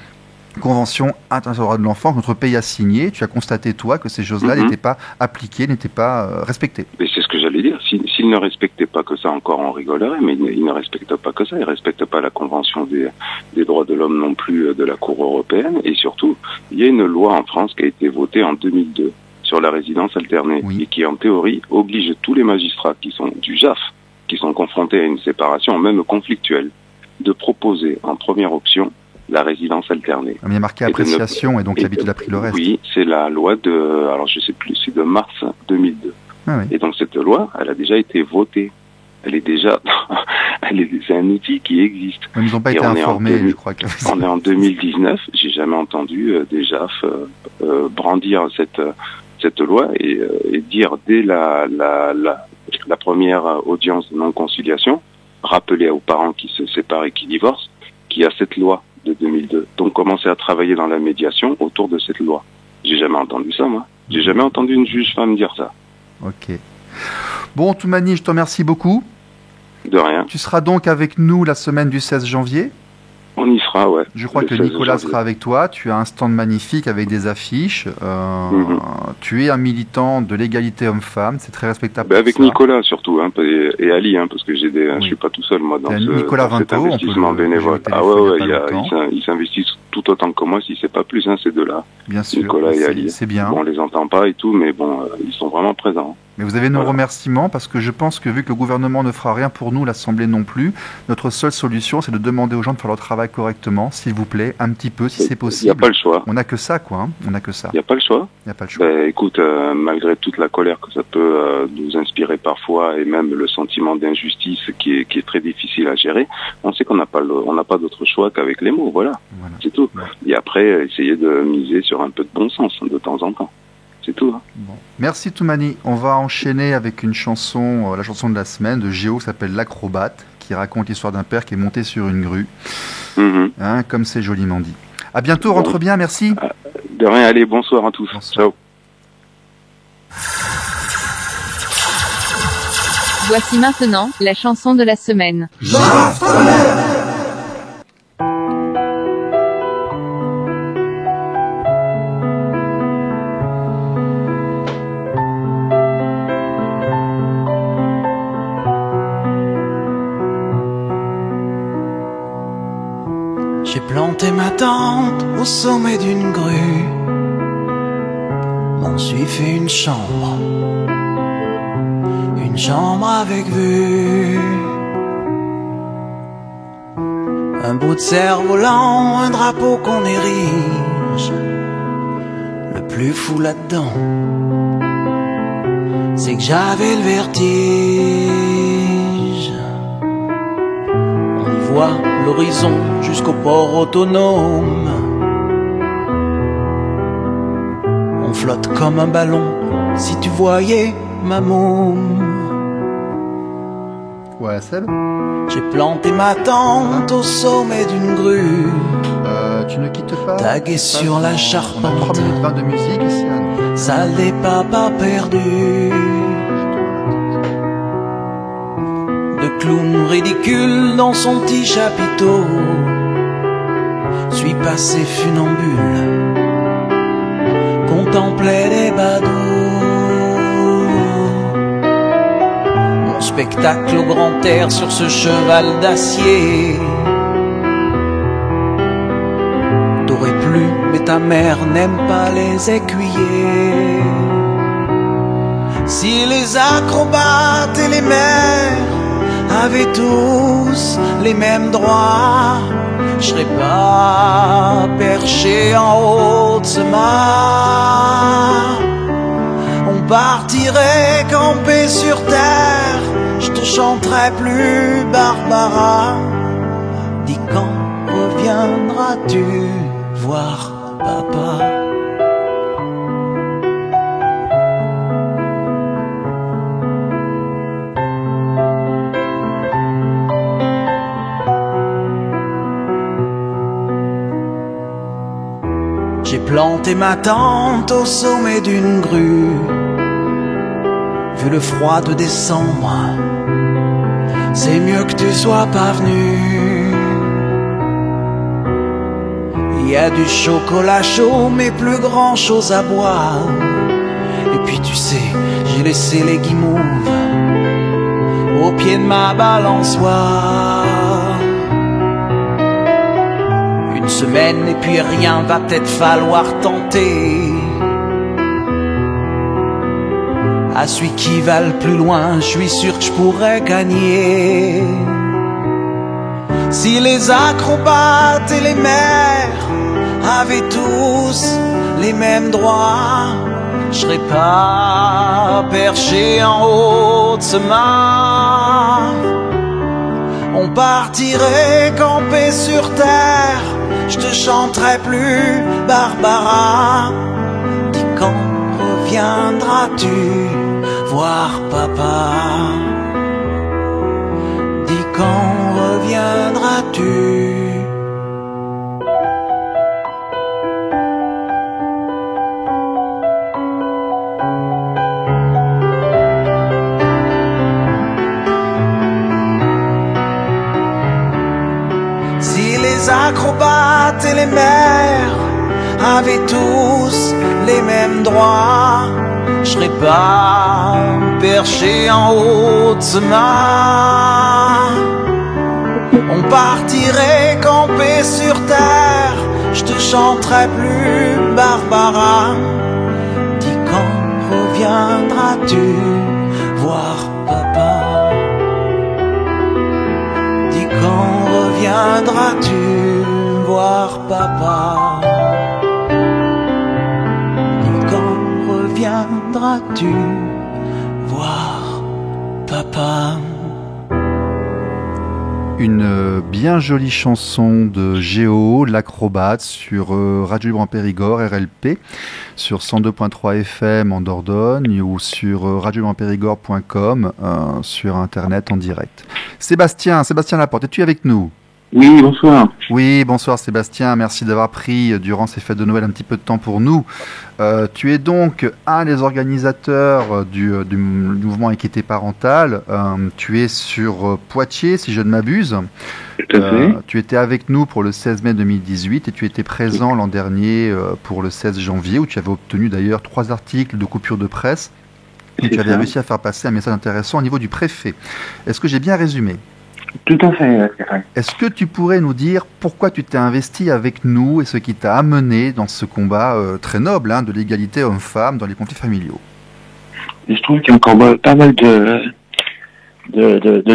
Convention internationale de l'enfant que notre pays a signé. Tu as constaté, toi, que ces choses-là n'étaient pas appliquées, n'étaient pas respectées. Mais c'est ce que j'allais dire. S'ils ne respectaient pas que ça, encore on rigolerait, mais ils ne respectent pas que ça. Ils ne respectent pas la Convention des droits de l'homme non plus de la Cour européenne. Et surtout, il y a une loi en France qui a été votée en 2002 sur la résidence alternée et qui, en théorie, oblige tous les magistrats qui sont du JAF, qui sont confrontés à une séparation, même conflictuelle, de proposer en première option la résidence alternée. Il y a marqué appréciation et donc l'habitude a pris le reste. Oui, c'est la loi alors je sais plus, c'est de mars 2002. Ah oui. Et donc cette loi, elle a déjà été votée. Elle est déjà, c'est un outil qui existe. Ils n'ont pas été informés, je crois. On est en 2019, j'ai jamais entendu des JAF brandir cette loi et dire dès la première audience de non-conciliation, rappeler aux parents qui se séparent et qui divorcent, qu'il y a cette loi de 2002. Donc commencer à travailler dans la médiation autour de cette loi. J'ai jamais entendu ça, moi. J'ai jamais entendu une juge femme dire ça. Ok. Bon, Toumani, je te remercie beaucoup. De rien. Tu seras donc avec nous la semaine du 16 janvier. On y sera, ouais. Je crois que Nicolas sera avec toi. Tu as un stand magnifique avec des affiches. Tu es un militant de l'égalité homme-femme. C'est très respectable. Avec Nicolas surtout, hein, et Ali, hein, parce que je suis pas tout seul moi dans cet investissement bénévole. Ah ouais, ils s'investissent tout autant que moi, si c'est pas plus, hein, ces deux-là. Bien sûr. Nicolas et Ali. C'est bien. Bon, on les entend pas et tout, mais bon, ils sont vraiment présents. Mais vous avez nos remerciements parce que je pense que vu que le gouvernement ne fera rien pour nous, l'Assemblée non plus, notre seule solution c'est de demander aux gens de faire leur travail correctement, s'il vous plaît, un petit peu si c'est possible. Il n'y a pas le choix. On n'a que ça, quoi. Hein. On n'a que ça. Il n'y a pas le choix. Il n'y a pas le choix. Écoute, malgré toute la colère que ça peut nous inspirer parfois et même le sentiment d'injustice qui est très difficile à gérer, on sait qu'on n'a pas d'autre choix qu'avec les mots. Voilà. C'est tout. Ouais. Et après, essayer de miser sur un peu de bon sens de temps en temps. C'est tout. Hein. Bon. Merci Toumani. On va enchaîner avec une chanson, la chanson de la semaine de Géo qui s'appelle L'Acrobate, qui raconte l'histoire d'un père qui est monté sur une grue, hein, comme c'est joliment dit. À bientôt, rentre bien, merci. De rien, allez, bonsoir à tous. Bonsoir. Ciao. Voici maintenant la chanson de la semaine. J'ai planté ma tente au sommet d'une grue, m'en suis fait une chambre avec vue. Un bout de cerf-volant, un drapeau qu'on érige. Le plus fou là-dedans, c'est que j'avais le vertige. On y voit l'horizon jusqu'au port autonome. On flotte comme un ballon, si tu voyais ma môme. Ouais, Seb. J'ai planté ma tente au sommet d'une grue. Tu ne quittes pas. Tagué sur la charpente. 3 minutes 20 de musique ici. Salle des papas perdus. De clown ridicule dans son petit chapiteau. Suis passé funambule. Contemplait les badauds. Spectacle au grand air sur ce cheval d'acier. T'aurais plu, mais ta mère n'aime pas les écuyers. Si les acrobates et les mères avaient tous les mêmes droits, je serais pas perché en haut de ce mât. On partirait camper sur terre. Je te chanterai plus Barbara. Dis quand reviendras-tu voir papa? J'ai planté ma tente au sommet d'une grue. Vu le froid de décembre, c'est mieux que tu sois pas venu. Il y a du chocolat chaud, mais plus grand chose à boire. Et puis tu sais, j'ai laissé les guimauves au pied de ma balançoire. Une semaine et puis rien, va peut-être falloir tenter. À celui qui va le plus loin, je suis sûr que je pourrais gagner. Si les acrobates et les mères avaient tous les mêmes droits, je serais pas perché en haut de ce mât. On partirait camper sur terre, je te chanterai plus Barbara. Dis quand reviendras-tu voir papa? Dis quand reviendras-tu? Si les acrobates et les mères avaient tous les mêmes droits, je serais pas perché en haut de ce mât. On partirait camper sur terre, je te chanterai plus Barbara. Dis quand reviendras-tu voir papa? Dis quand reviendras-tu voir papa? Reviendras-tu voir papa? Une bien jolie chanson de Géo, l'acrobate, sur Radio Libre en Périgord, RLP, sur 102.3 FM en Dordogne ou sur radiolibreempérigord.com sur Internet en direct. Sébastien Laporte, es-tu avec nous? Oui, bonsoir. Oui, bonsoir Sébastien, merci d'avoir pris durant ces fêtes de Noël un petit peu de temps pour nous. Tu es donc un des organisateurs du mouvement Équité Parentale. Tu es sur Poitiers, si je ne m'abuse. Tout à fait. Tu étais avec nous pour le 16 mai 2018 et tu étais présent l'an dernier pour le 16 janvier où tu avais obtenu d'ailleurs 3 articles de coupure de presse et tu avais réussi à faire passer un message intéressant au niveau du préfet. Est-ce que j'ai bien résumé ? Tout à fait, Stéphane. Est-ce que tu pourrais nous dire pourquoi tu t'es investi avec nous et ce qui t'a amené dans ce combat très noble de l'égalité homme-femme dans les conflits familiaux ? Et je trouve qu'il y a encore pas mal de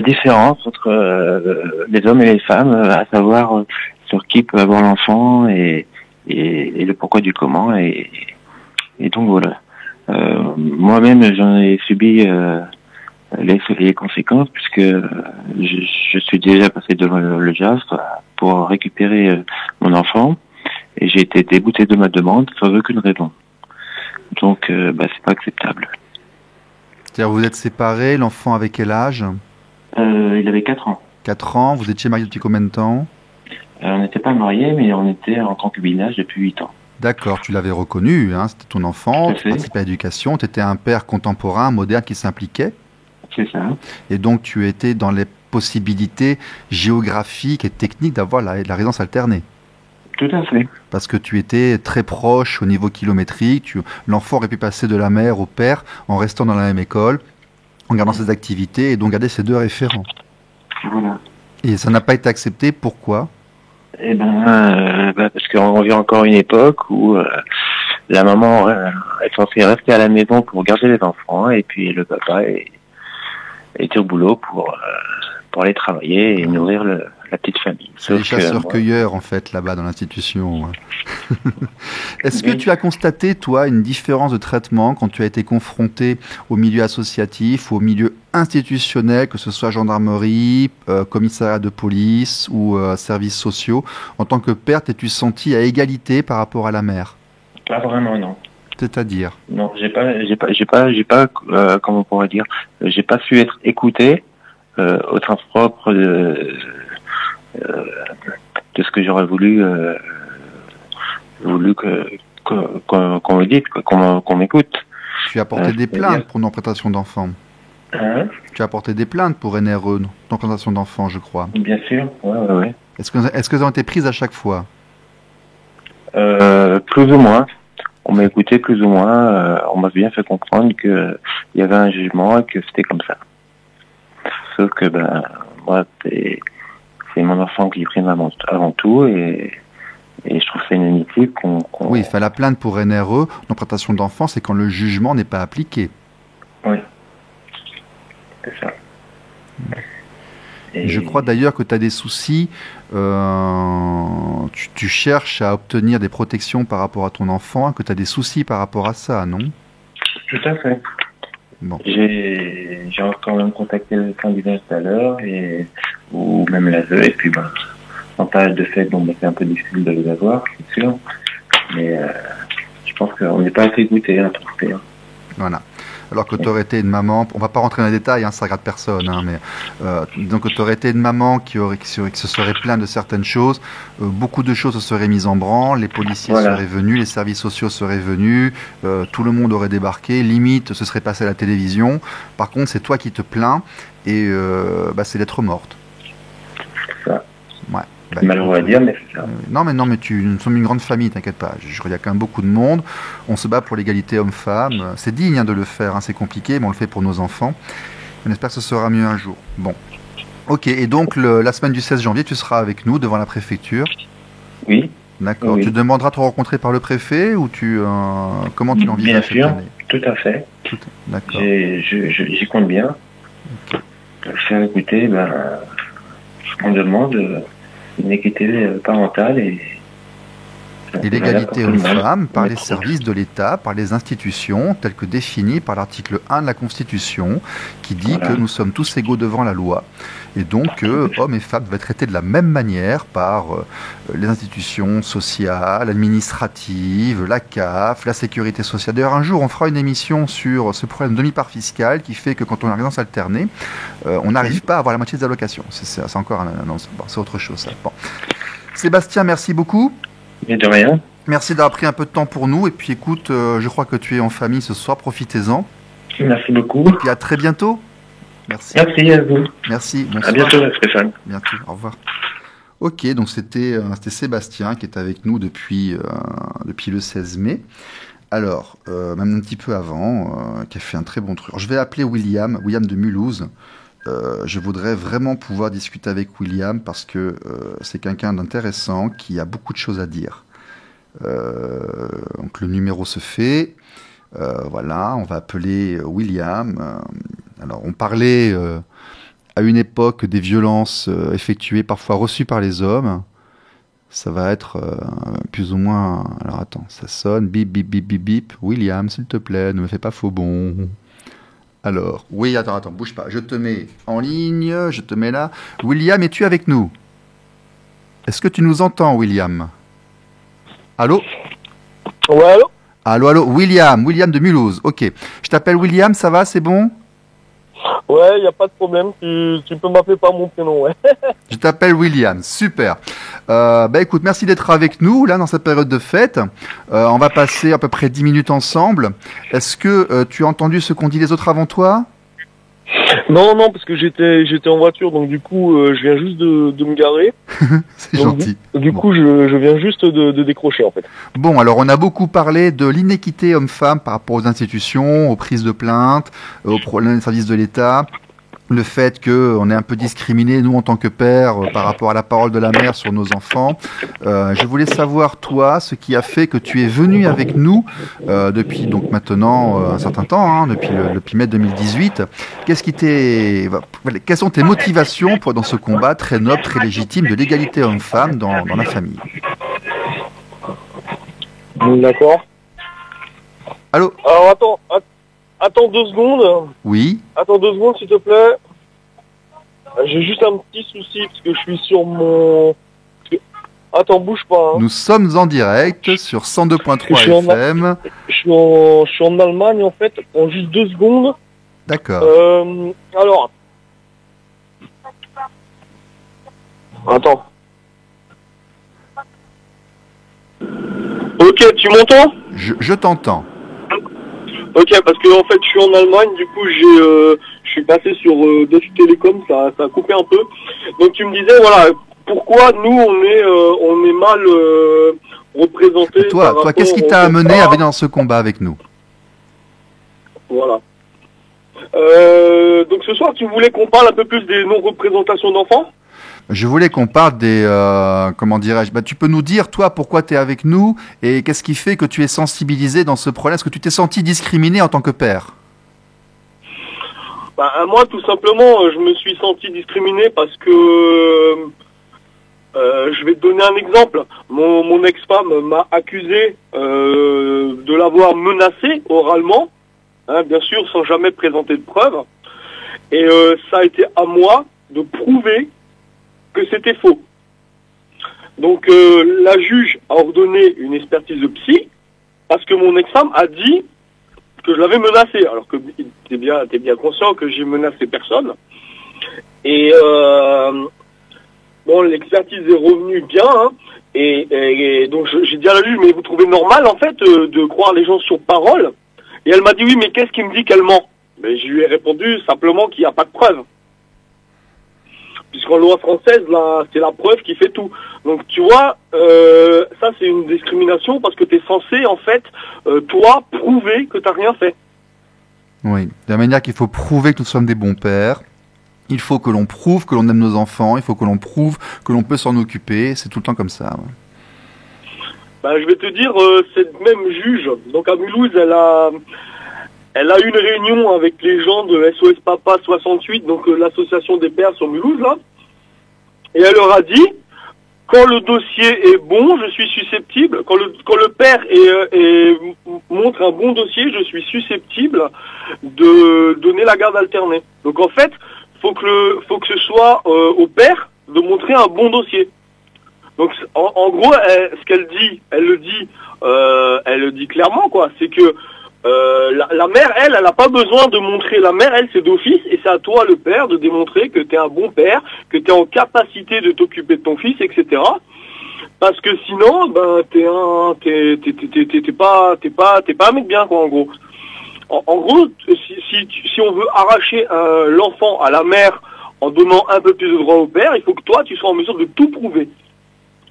différences entre les hommes et les femmes, à savoir sur qui peut avoir l'enfant et le pourquoi du comment. Et donc voilà. Moi-même, j'en ai subi les conséquences puisque je suis déjà passé devant le JAF pour récupérer mon enfant et j'ai été débouté de ma demande sans aucune raison. Donc c'est pas acceptable. C'est-à-dire vous êtes séparés, l'enfant avait quel âge ? Il avait 4 ans. 4 ans, vous étiez mariés depuis combien de temps ? On n'était pas mariés, mais on était en concubinage depuis 8 ans. D'accord, tu l'avais reconnu, c'était ton enfant, tu participais à l'éducation, tu étais un père contemporain, moderne qui s'impliquait. C'est ça. Et donc tu étais dans les possibilités géographiques et techniques d'avoir la résidence alternée. Tout à fait. Parce que tu étais très proche au niveau kilométrique, l'enfant aurait pu passer de la mère au père en restant dans la même école, en gardant ses activités et donc garder ses 2 référents. Voilà. Et ça n'a pas été accepté, pourquoi ? Parce qu'on vit encore une époque où la maman est censée rester à la maison pour garder les enfants et puis le papa était au boulot pour aller travailler et nourrir la petite famille. C'est les chasseurs-cueilleurs en fait là-bas dans l'institution. Est-ce que tu as constaté toi une différence de traitement quand tu as été confronté au milieu associatif ou au milieu institutionnel, que ce soit gendarmerie, commissariat de police ou services sociaux? En tant que père, t'es-tu senti à égalité par rapport à la mère? Pas vraiment, non. C'est-à-dire? Non, j'ai pas, comment on pourrait dire, j'ai pas su être écouté au sens propre de ce que j'aurais voulu qu'on me dise, qu'on m'écoute. Tu as porté des plaintes pour non-présentation d'enfants. Tu as porté des plaintes pour NRE, non-présentation d'enfants, je crois. Bien sûr, ouais. Est-ce qu'elles ont été prises à chaque fois? Plus ou moins. On m'a écouté plus ou moins. On m'a bien fait comprendre que il y avait un jugement et que c'était comme ça. Sauf que moi c'est mon enfant qui prime avant tout et je trouve ça inadmissible qu'on... Oui, il fait la plainte pour NRE, non-présentation d'enfants, c'est quand le jugement n'est pas appliqué. Oui, c'est ça. Et je crois d'ailleurs que tu as des soucis, tu cherches à obtenir des protections par rapport à ton enfant, que tu as des soucis par rapport à ça, non? Tout à fait. Bon. J'ai quand même contacté le candidat tout à l'heure, ou même l'ASE, et puis en période de fête, c'est un peu difficile de les avoir, c'est sûr, mais je pense qu'on n'est pas assez écouté à tout faire. Voilà. Alors que tu aurais été une maman, on va pas rentrer dans les détails, ça regarde personne, mais donc tu aurais été une maman qui se serait plainte de certaines choses, beaucoup de choses se seraient mises en branle, les policiers seraient venus, les services sociaux seraient venus, tout le monde aurait débarqué, limite ce serait passé à la télévision. Par contre, c'est toi qui te plains et c'est lettre morte. C'est ça. Ouais. C'est malheureux à dire, mais c'est ça. Non, mais nous sommes une grande famille, t'inquiète pas. Il y a quand même beaucoup de monde. On se bat pour l'égalité homme-femme. C'est digne de le faire, c'est compliqué, mais on le fait pour nos enfants. On espère que ce sera mieux un jour. Bon. Ok, et donc la semaine du 16 janvier, tu seras avec nous devant la préfecture. Oui. D'accord. Oui. Tu demanderas à te rencontrer par le préfet ou comment tu l'envisages? Bien sûr, tout à fait. D'accord. J'y compte bien. Okay. Faire écouter, on demande une équité parentale et et l'égalité homme-femme par les services de l'État, par les institutions, telles que définies par l'article 1 de la Constitution, qui dit que nous sommes tous égaux devant la loi. Et donc, hommes et femmes doivent être traités de la même manière par les institutions sociales, administratives, la CAF, la sécurité sociale. D'ailleurs, un jour, on fera une émission sur ce problème de demi-part fiscale qui fait que quand on a une résidence alternée, on n'arrive pas à avoir la moitié des allocations. C'est encore c'est autre chose, ça. Bon. Sébastien, merci beaucoup. Et de rien. Merci d'avoir pris un peu de temps pour nous. Et puis, écoute, je crois que tu es en famille ce soir. Profitez-en. Merci beaucoup. Et puis, à très bientôt. Merci. Merci à vous. Merci. Bonsoir. À bientôt, Stéphane. Bientôt. Au revoir. Ok, donc c'était Sébastien qui est avec nous depuis le 16 mai. Alors, même un petit peu avant, qui a fait un très bon truc. Alors, je vais appeler William de Mulhouse. Je voudrais vraiment pouvoir discuter avec William parce que c'est quelqu'un d'intéressant qui a beaucoup de choses à dire. Donc le numéro se fait. Voilà, on va appeler William. Alors, on parlait à une époque des violences effectuées, parfois reçues par les hommes. Ça va être plus ou moins... Alors attends, ça sonne, bip, bip, bip, bip, bip. William, s'il te plaît, ne me fais pas faux bon. Alors, oui, attends, bouge pas. Je te mets en ligne, je te mets là. William, es-tu avec nous? Est-ce que tu nous entends, William? Allô? Ouais, allô? Allô, William de Mulhouse. Ok. Je t'appelle William, ça va, c'est bon? Ouais, y a pas de problème. Tu peux m'appeler par mon prénom, ouais. Je t'appelle William, super. Écoute, merci d'être avec nous, là, dans cette période de fête. On va passer à peu près 10 minutes ensemble. Est-ce que tu as entendu ce qu'ont dit les autres avant toi? Non, parce que j'étais en voiture, donc du coup, je viens juste de me garer. C'est gentil. Du coup, je viens juste de décrocher, en fait. Bon, alors on a beaucoup parlé de l'inéquité homme-femme par rapport aux institutions, aux prises de plainte, aux problèmes des services de l'État. Le fait qu'on est un peu discriminé, nous, en tant que père, par rapport à la parole de la mère sur nos enfants. Je voulais savoir, toi, ce qui a fait que tu es venu avec nous depuis donc maintenant un certain temps, hein, depuis mai 2018. Quelles sont tes motivations dans ce combat très noble, très légitime de l'égalité homme-femme dans la famille? D'accord. Allô? Alors, attends 2 secondes. Oui. Attends 2 secondes, s'il te plaît. J'ai juste un petit souci, parce que je suis sur mon... Attends, bouge pas. Hein. Nous sommes en direct sur 102.3 FM. Je suis en Allemagne, en fait, en juste 2 secondes. D'accord. Alors... Attends. Ok, tu m'entends? Je t'entends. Ok, parce que en fait, je suis en Allemagne, du coup, je suis passé sur Deutsche Telekom, ça a coupé un peu. Donc tu me disais, voilà, pourquoi nous on est mal représentés. Toi, qu'est-ce qui t'a amené à venir dans ce combat avec nous? Voilà. Donc ce soir, tu voulais qu'on parle un peu plus des non-représentations d'enfants? Je voulais qu'on parle des... comment dirais-je? Tu peux nous dire, toi, pourquoi tu es avec nous et qu'est-ce qui fait que tu es sensibilisé dans ce problème? Est-ce que tu t'es senti discriminé en tant que père? Moi, tout simplement, je me suis senti discriminé parce que... je vais te donner un exemple. Mon ex-femme m'a accusé de l'avoir menacé oralement, hein, bien sûr, sans jamais présenter de preuves. Et ça a été à moi de prouver que c'était faux. Donc la juge a ordonné une expertise de psy parce que mon ex-femme a dit que je l'avais menacé, alors que t'es bien conscient que j'ai menacé personne. Et bon, l'expertise est revenue bien, hein, et donc j'ai dit à la juge, mais vous trouvez normal en fait de croire les gens sur parole? Et elle m'a dit oui, mais qu'est-ce qui me dit qu'elle ment? Mais je lui ai répondu simplement qu'il n'y a pas de preuve. Puisqu'en loi française, là, c'est la preuve qui fait tout. Donc tu vois, ça c'est une discrimination parce que tu es censé, en fait, toi, prouver que tu n'as rien fait. Oui, de la manière qu'il faut prouver que nous sommes des bons pères. Il faut que l'on prouve que l'on aime nos enfants, il faut que l'on prouve que l'on peut s'en occuper, c'est tout le temps comme ça. Ouais. Je vais te dire, cette même juge, donc à Mulhouse, elle a eu une réunion avec les gens de SOS Papa 68, donc l'association des pères sur Mulhouse, là. Et elle leur a dit, quand le dossier est bon, je suis susceptible. Quand le père montre un bon dossier, je suis susceptible de donner la garde alternée. Donc en fait, faut que ce soit au père de montrer un bon dossier. Donc en gros, ce qu'elle dit, elle le dit clairement, quoi. C'est que la mère, elle n'a pas besoin de montrer. La mère, elle, c'est d'office, et c'est à toi, le père, de démontrer que t'es un bon père, que t'es en capacité de t'occuper de ton fils, etc. Parce que sinon, ben, t'es pas un mec bien, quoi, en gros. En gros, si on veut arracher l'enfant à la mère en donnant un peu plus de droit au père, il faut que toi, tu sois en mesure de tout prouver.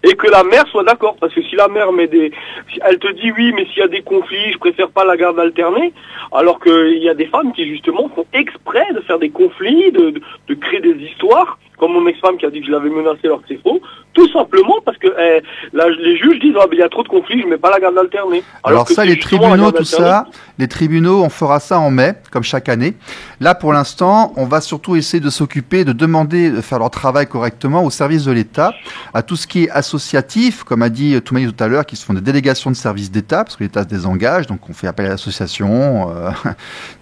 Et que la mère soit d'accord, parce que si la mère elle te dit oui, mais s'il y a des conflits, je préfère pas la garde alternée, alors qu'il y a des femmes qui justement font exprès de faire des conflits, de créer des histoires, comme mon ex-femme qui a dit que je l'avais menacée alors que c'est faux, tout simplement parce que là, les juges disent il y a trop de conflits, je mets pas la garde alternée. Alors ça, les tribunaux, tout ça, les tribunaux, on fera ça en mai, comme chaque année. Là, pour l'instant, on va surtout essayer de s'occuper, de demander de faire leur travail correctement au service de l'État, à tout ce qui est associatif, comme a dit Toumani tout à l'heure, qui se font des délégations de services d'État, parce que l'État se désengage, donc on fait appel à l'association,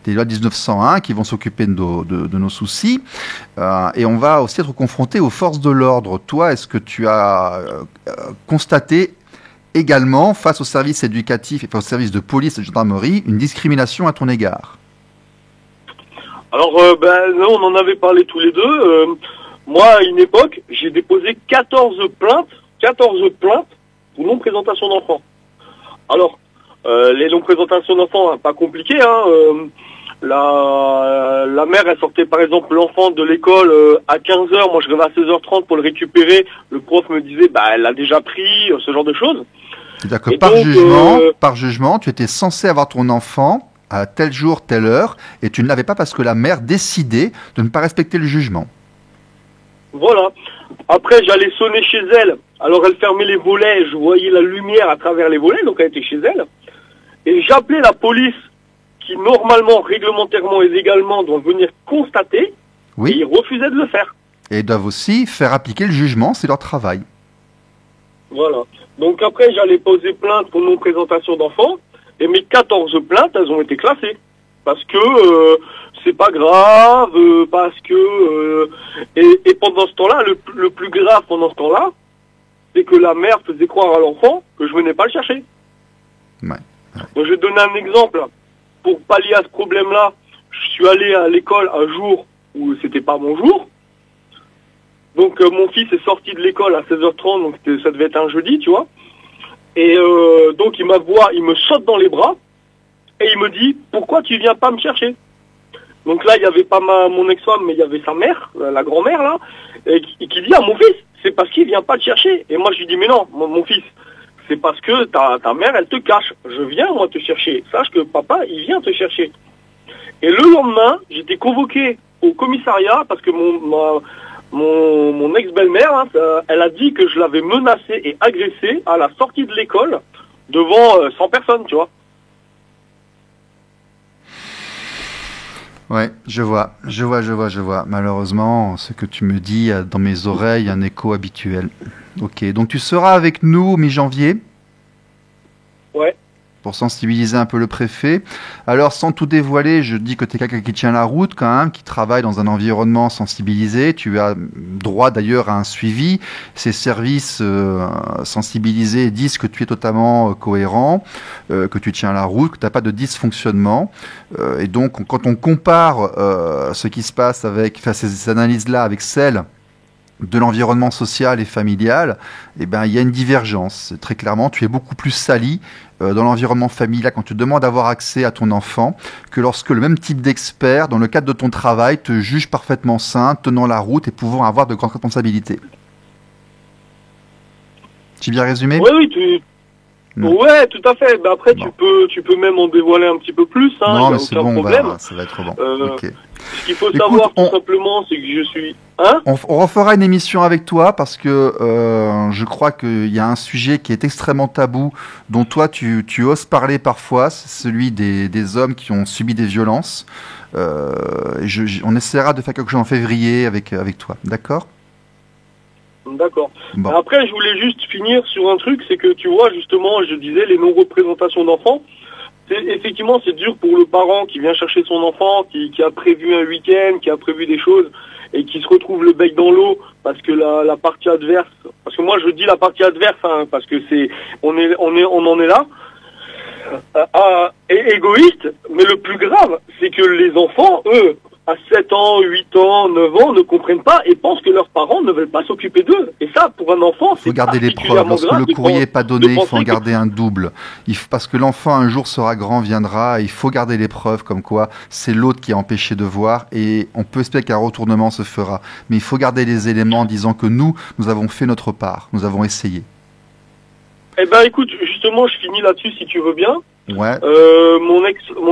des lois de 1901 qui vont s'occuper de nos soucis, et on va aussi être confronté aux forces de l'ordre. Toi, est-ce que tu as constaté également, face aux services éducatifs et aux services de police et de gendarmerie, une discrimination à ton égard? Alors, nous, on en avait parlé tous les deux. Moi, à une époque, j'ai déposé 14 plaintes pour non-présentation d'enfants. Alors, les non-présentations d'enfants, pas compliqué, hein. La mère, elle sortait par exemple l'enfant de l'école à 15h, moi je rêvais à 16h30 pour le récupérer, le prof me disait elle l'a déjà pris, ce genre de choses. C'est-à-dire que par jugement, tu étais censé avoir ton enfant à tel jour, telle heure, et tu ne l'avais pas parce que la mère décidait de ne pas respecter le jugement. Voilà. Après, j'allais sonner chez elle, alors elle fermait les volets, je voyais la lumière à travers les volets, donc elle était chez elle, et j'appelais la police, qui normalement, réglementairement et légalement doivent venir constater, oui. Et ils refusaient de le faire. Et ils doivent aussi faire appliquer le jugement, c'est leur travail. Voilà. Donc après, j'allais poser plainte pour non-présentation d'enfants, et mes 14 plaintes, elles ont été classées. Parce que c'est pas grave, parce que... et pendant ce temps-là, le plus grave pendant ce temps-là, c'est que la mère faisait croire à l'enfant que je venais pas le chercher. Ouais. Donc je vais te donner un exemple. Pour pallier à ce problème-là, je suis allé à l'école un jour où c'était pas mon jour. Donc mon fils est sorti de l'école à 16h30, donc ça devait être un jeudi, tu vois. Et donc il me saute dans les bras et il me dit « Pourquoi tu viens pas me chercher ?» Donc là, il y avait pas mon ex-femme, mais il y avait sa mère, la grand-mère là, et qui dit « Ah, mon fils, c'est parce qu'il vient pas te chercher. » Et moi je lui dis « Mais non, mon fils, c'est parce que ta mère, elle te cache. Je viens, moi, te chercher. Sache que papa, il vient te chercher. » Et le lendemain, j'étais convoqué au commissariat parce que mon ex-belle-mère, hein, elle a dit que je l'avais menacé et agressé à la sortie de l'école devant 100 personnes, tu vois. Ouais, je vois. Malheureusement, ce que tu me dis a dans mes oreilles un écho habituel. Ok, donc tu seras avec nous mi-janvier. Ouais. Pour sensibiliser un peu le préfet. Alors, sans tout dévoiler, je dis que tu es quelqu'un qui tient la route quand même, qui travaille dans un environnement sensibilisé. Tu as droit d'ailleurs à un suivi. Ces services sensibilisés disent que tu es totalement cohérent, que tu tiens la route, que tu n'as pas de dysfonctionnement. Et donc, quand on compare ce qui se passe avec ces analyses-là avec celles de l'environnement social et familial, eh ben, il y a une divergence. Très clairement, tu es beaucoup plus sali dans l'environnement familial quand tu demandes d'avoir accès à ton enfant que lorsque le même type d'expert, dans le cadre de ton travail, te juge parfaitement sain, tenant la route et pouvant avoir de grandes responsabilités. J'ai bien résumé ? Oui, ouais, tout à fait. Ben après, bon. tu peux même en dévoiler un petit peu plus. Hein, non, mais c'est bon, ça va être bon. Okay. Ce qu'il faut savoir, tout simplement, c'est que je suis... Hein, on refera une émission avec toi parce que je crois qu'il y a un sujet qui est extrêmement tabou, dont toi, tu oses parler parfois, c'est celui des hommes qui ont subi des violences. On essaiera de faire quelque chose en février avec toi, d'accord ? D'accord. Bon. Après, je voulais juste finir sur un truc, c'est que tu vois, justement, je disais, les non-représentations d'enfants, effectivement, c'est dur pour le parent qui vient chercher son enfant, qui a prévu un week-end, qui a prévu des choses, et qui se retrouve le bec dans l'eau parce que la partie adverse, parce que moi je dis la partie adverse, hein, parce que on en est là, égoïste, mais le plus grave, c'est que les enfants, eux, à 7 ans, 8 ans, 9 ans, ne comprennent pas et pensent que leurs parents ne veulent pas s'occuper d'eux. Et ça, pour un enfant, c'est il faut garder les preuves. Lorsque le courrier n'est pas donné, il faut en garder un double. Parce que l'enfant, un jour, sera grand, viendra, il faut garder les preuves comme quoi c'est l'autre qui a empêché de voir et on peut espérer qu'un retournement se fera. Mais il faut garder les éléments en disant que nous avons fait notre part, nous avons essayé. Eh ben, écoute, justement, je finis là-dessus si tu veux bien. Ouais. Mon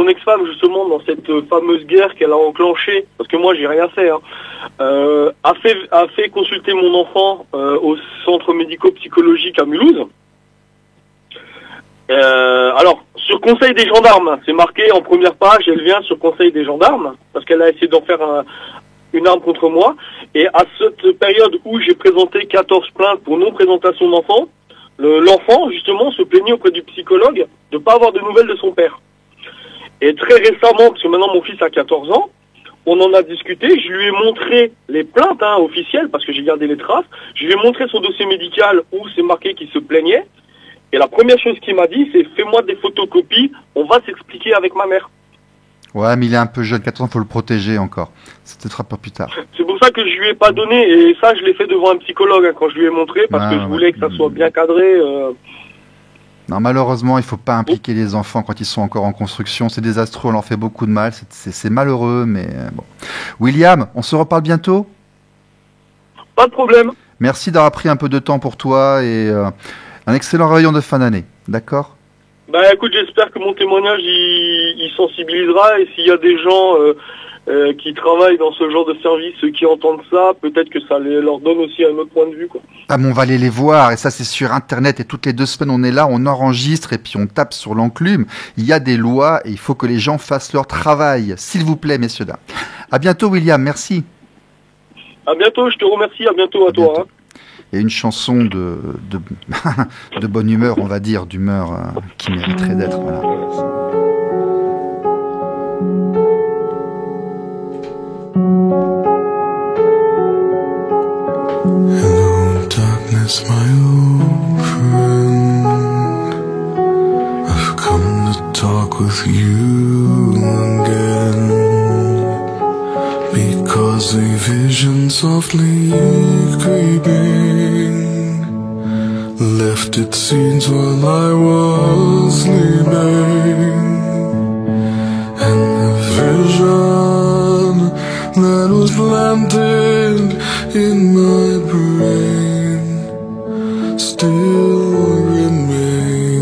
ex-femme, justement, dans cette fameuse guerre qu'elle a enclenchée, parce que moi j'ai rien fait, hein, a fait consulter mon enfant au centre médico-psychologique à Mulhouse. Alors, sur conseil des gendarmes, c'est marqué en première page, elle vient sur conseil des gendarmes, parce qu'elle a essayé d'en faire une arme contre moi. Et à cette période où j'ai présenté 14 plaintes pour non-présentation d'enfant, l'enfant, justement, se plaignait auprès du psychologue de ne pas avoir de nouvelles de son père. Et très récemment, parce que maintenant mon fils a 14 ans, on en a discuté, je lui ai montré les plaintes officielles, parce que j'ai gardé les traces, je lui ai montré son dossier médical où c'est marqué qu'il se plaignait, et la première chose qu'il m'a dit, c'est « fais-moi des photocopies, on va s'expliquer avec ma mère ». Ouais, mais il est un peu jeune, 4 ans, il faut le protéger encore. C'est peut-être un peu plus tard. C'est pour ça que je lui ai pas donné, et ça je l'ai fait devant un psychologue quand je lui ai montré, parce que je voulais que ça soit bien cadré. Non, malheureusement, il faut pas impliquer les enfants quand ils sont encore en construction. C'est désastreux, on leur fait beaucoup de mal, c'est malheureux, mais bon. William, on se reparle bientôt ? Pas de problème. Merci d'avoir pris un peu de temps pour toi, et un excellent réveillon de fin d'année, d'accord ? Bah écoute, j'espère que mon témoignage il sensibilisera, et s'il y a des gens qui travaillent dans ce genre de service qui entendent ça, peut-être que ça leur donne aussi un autre point de vue, quoi. Ah, mais on va aller les voir, et ça c'est sur internet, et toutes les 2 semaines on est là, on enregistre et puis on tape sur l'enclume. Il y a des lois et il faut que les gens fassent leur travail, s'il vous plaît, messieurs dames. À bientôt William, merci. À bientôt, je te remercie, à bientôt à toi. Hein. Il y a une chanson de bonne humeur, on va dire, d'humeur qui mériterait d'être. Voilà. Hello, darkness, my old friend. I've come to talk with you again. Because a vision softly creeping left its seeds while I was sleeping, and the vision that was planted in my brain still remains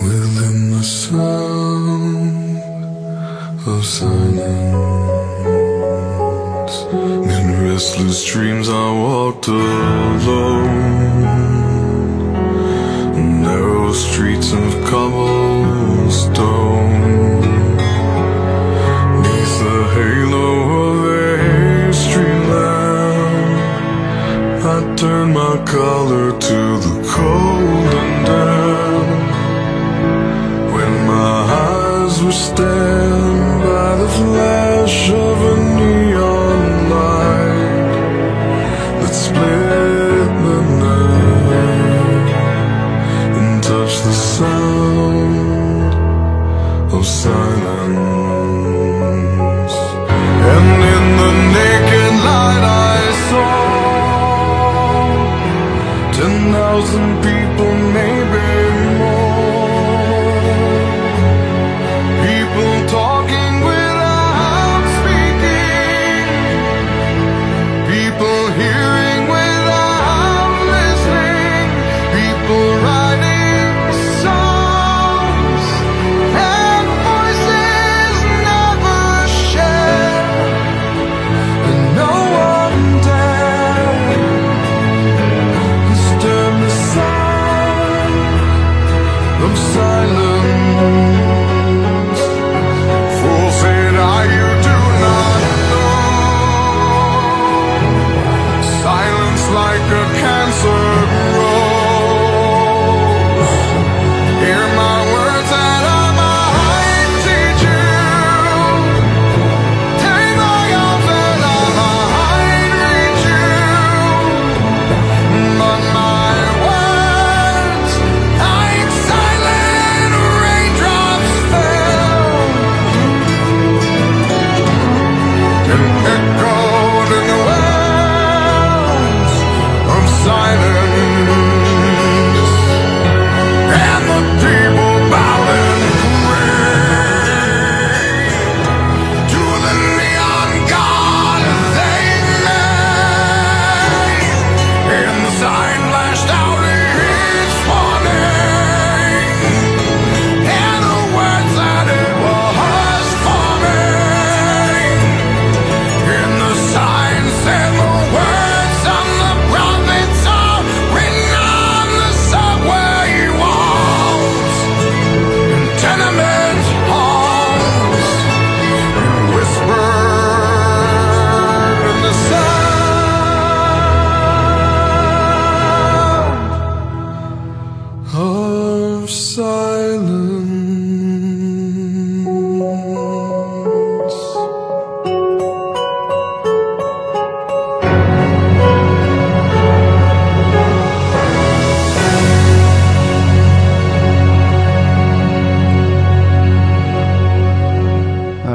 within the sound of silence. In restless dreams I walked alone, narrow streets of cobblestone, neath the halo of a street lamp. I turned my collar to the cold and damp, when my eyes were stabbed by the flash of a neon light that split the night and touched the sound of silence. And in the naked light I saw 10,000 people, maybe more, people talking without speaking, people hearing without listening, people writing songs and voices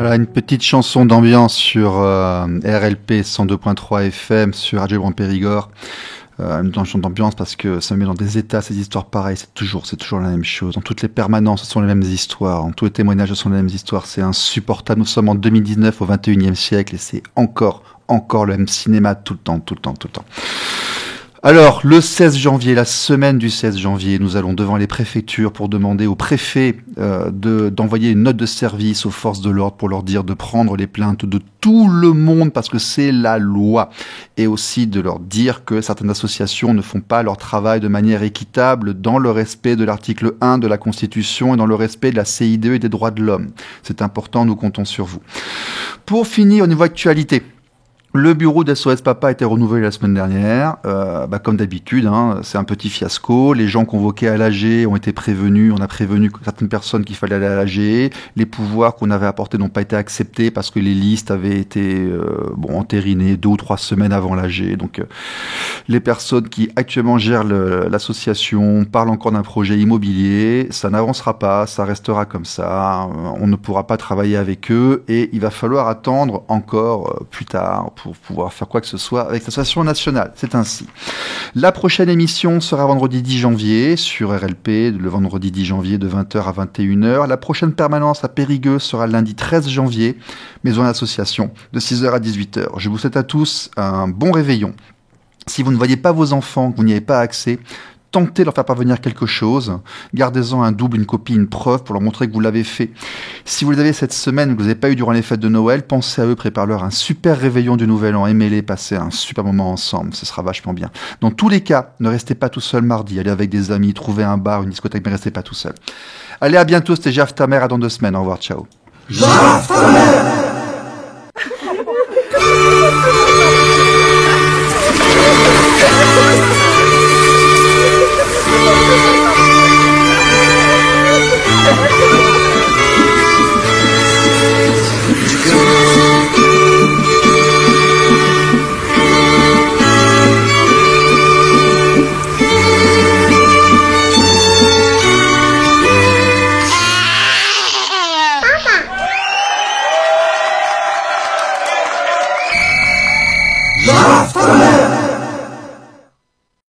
Voilà, une petite chanson d'ambiance sur RLP 102.3 FM sur Radio Libre en Périgord. Une chanson d'ambiance parce que ça me met dans des états, ces histoires pareilles, c'est toujours la même chose. Dans toutes les permanences, ce sont les mêmes histoires. Dans tous les témoignages, ce sont les mêmes histoires. C'est insupportable. Nous sommes en 2019, au 21e siècle, et c'est encore le même cinéma tout le temps. Alors, le 16 janvier, la semaine du 16 janvier, nous allons devant les préfectures pour demander aux préfets d'envoyer une note de service aux forces de l'ordre pour leur dire de prendre les plaintes de tout le monde parce que c'est la loi. Et aussi de leur dire que certaines associations ne font pas leur travail de manière équitable dans le respect de l'article 1 de la Constitution et dans le respect de la CIDE et des droits de l'homme. C'est important, nous comptons sur vous. Pour finir, au niveau actualité, le bureau d'SOS Papa a été renouvelé la semaine dernière. Comme d'habitude, c'est un petit fiasco. Les gens convoqués à l'AG ont été prévenus. On a prévenu certaines personnes qu'il fallait aller à l'AG. Les pouvoirs qu'on avait apportés n'ont pas été acceptés parce que les listes avaient été entérinées 2 ou 3 semaines avant l'AG. Donc, les personnes qui actuellement gèrent l'association parlent encore d'un projet immobilier. Ça n'avancera pas, ça restera comme ça. On ne pourra pas travailler avec eux et il va falloir attendre encore plus tard pour pouvoir faire quoi que ce soit avec l'association nationale. C'est ainsi. La prochaine émission sera vendredi 10 janvier sur RLP, le vendredi 10 janvier de 20h à 21h. La prochaine permanence à Périgueux sera lundi 13 janvier, maison d'association, de 6h à 18h. Je vous souhaite à tous un bon réveillon. Si vous ne voyez pas vos enfants, que vous n'y avez pas accès, tentez de leur faire parvenir quelque chose. Gardez-en un double, une copie, une preuve pour leur montrer que vous l'avez fait. Si vous les avez cette semaine, que vous n'avez pas eu durant les fêtes de Noël, pensez à eux, préparez-leur un super réveillon du Nouvel An, aimez-les, passez un super moment ensemble, ce sera vachement bien. Dans tous les cas, ne restez pas tout seul mardi, allez avec des amis, trouvez un bar, une discothèque, mais restez pas tout seul. Allez, à bientôt, c'était Jaf ta mère, à dans 2 semaines, au revoir, ciao. Jaf ta mère.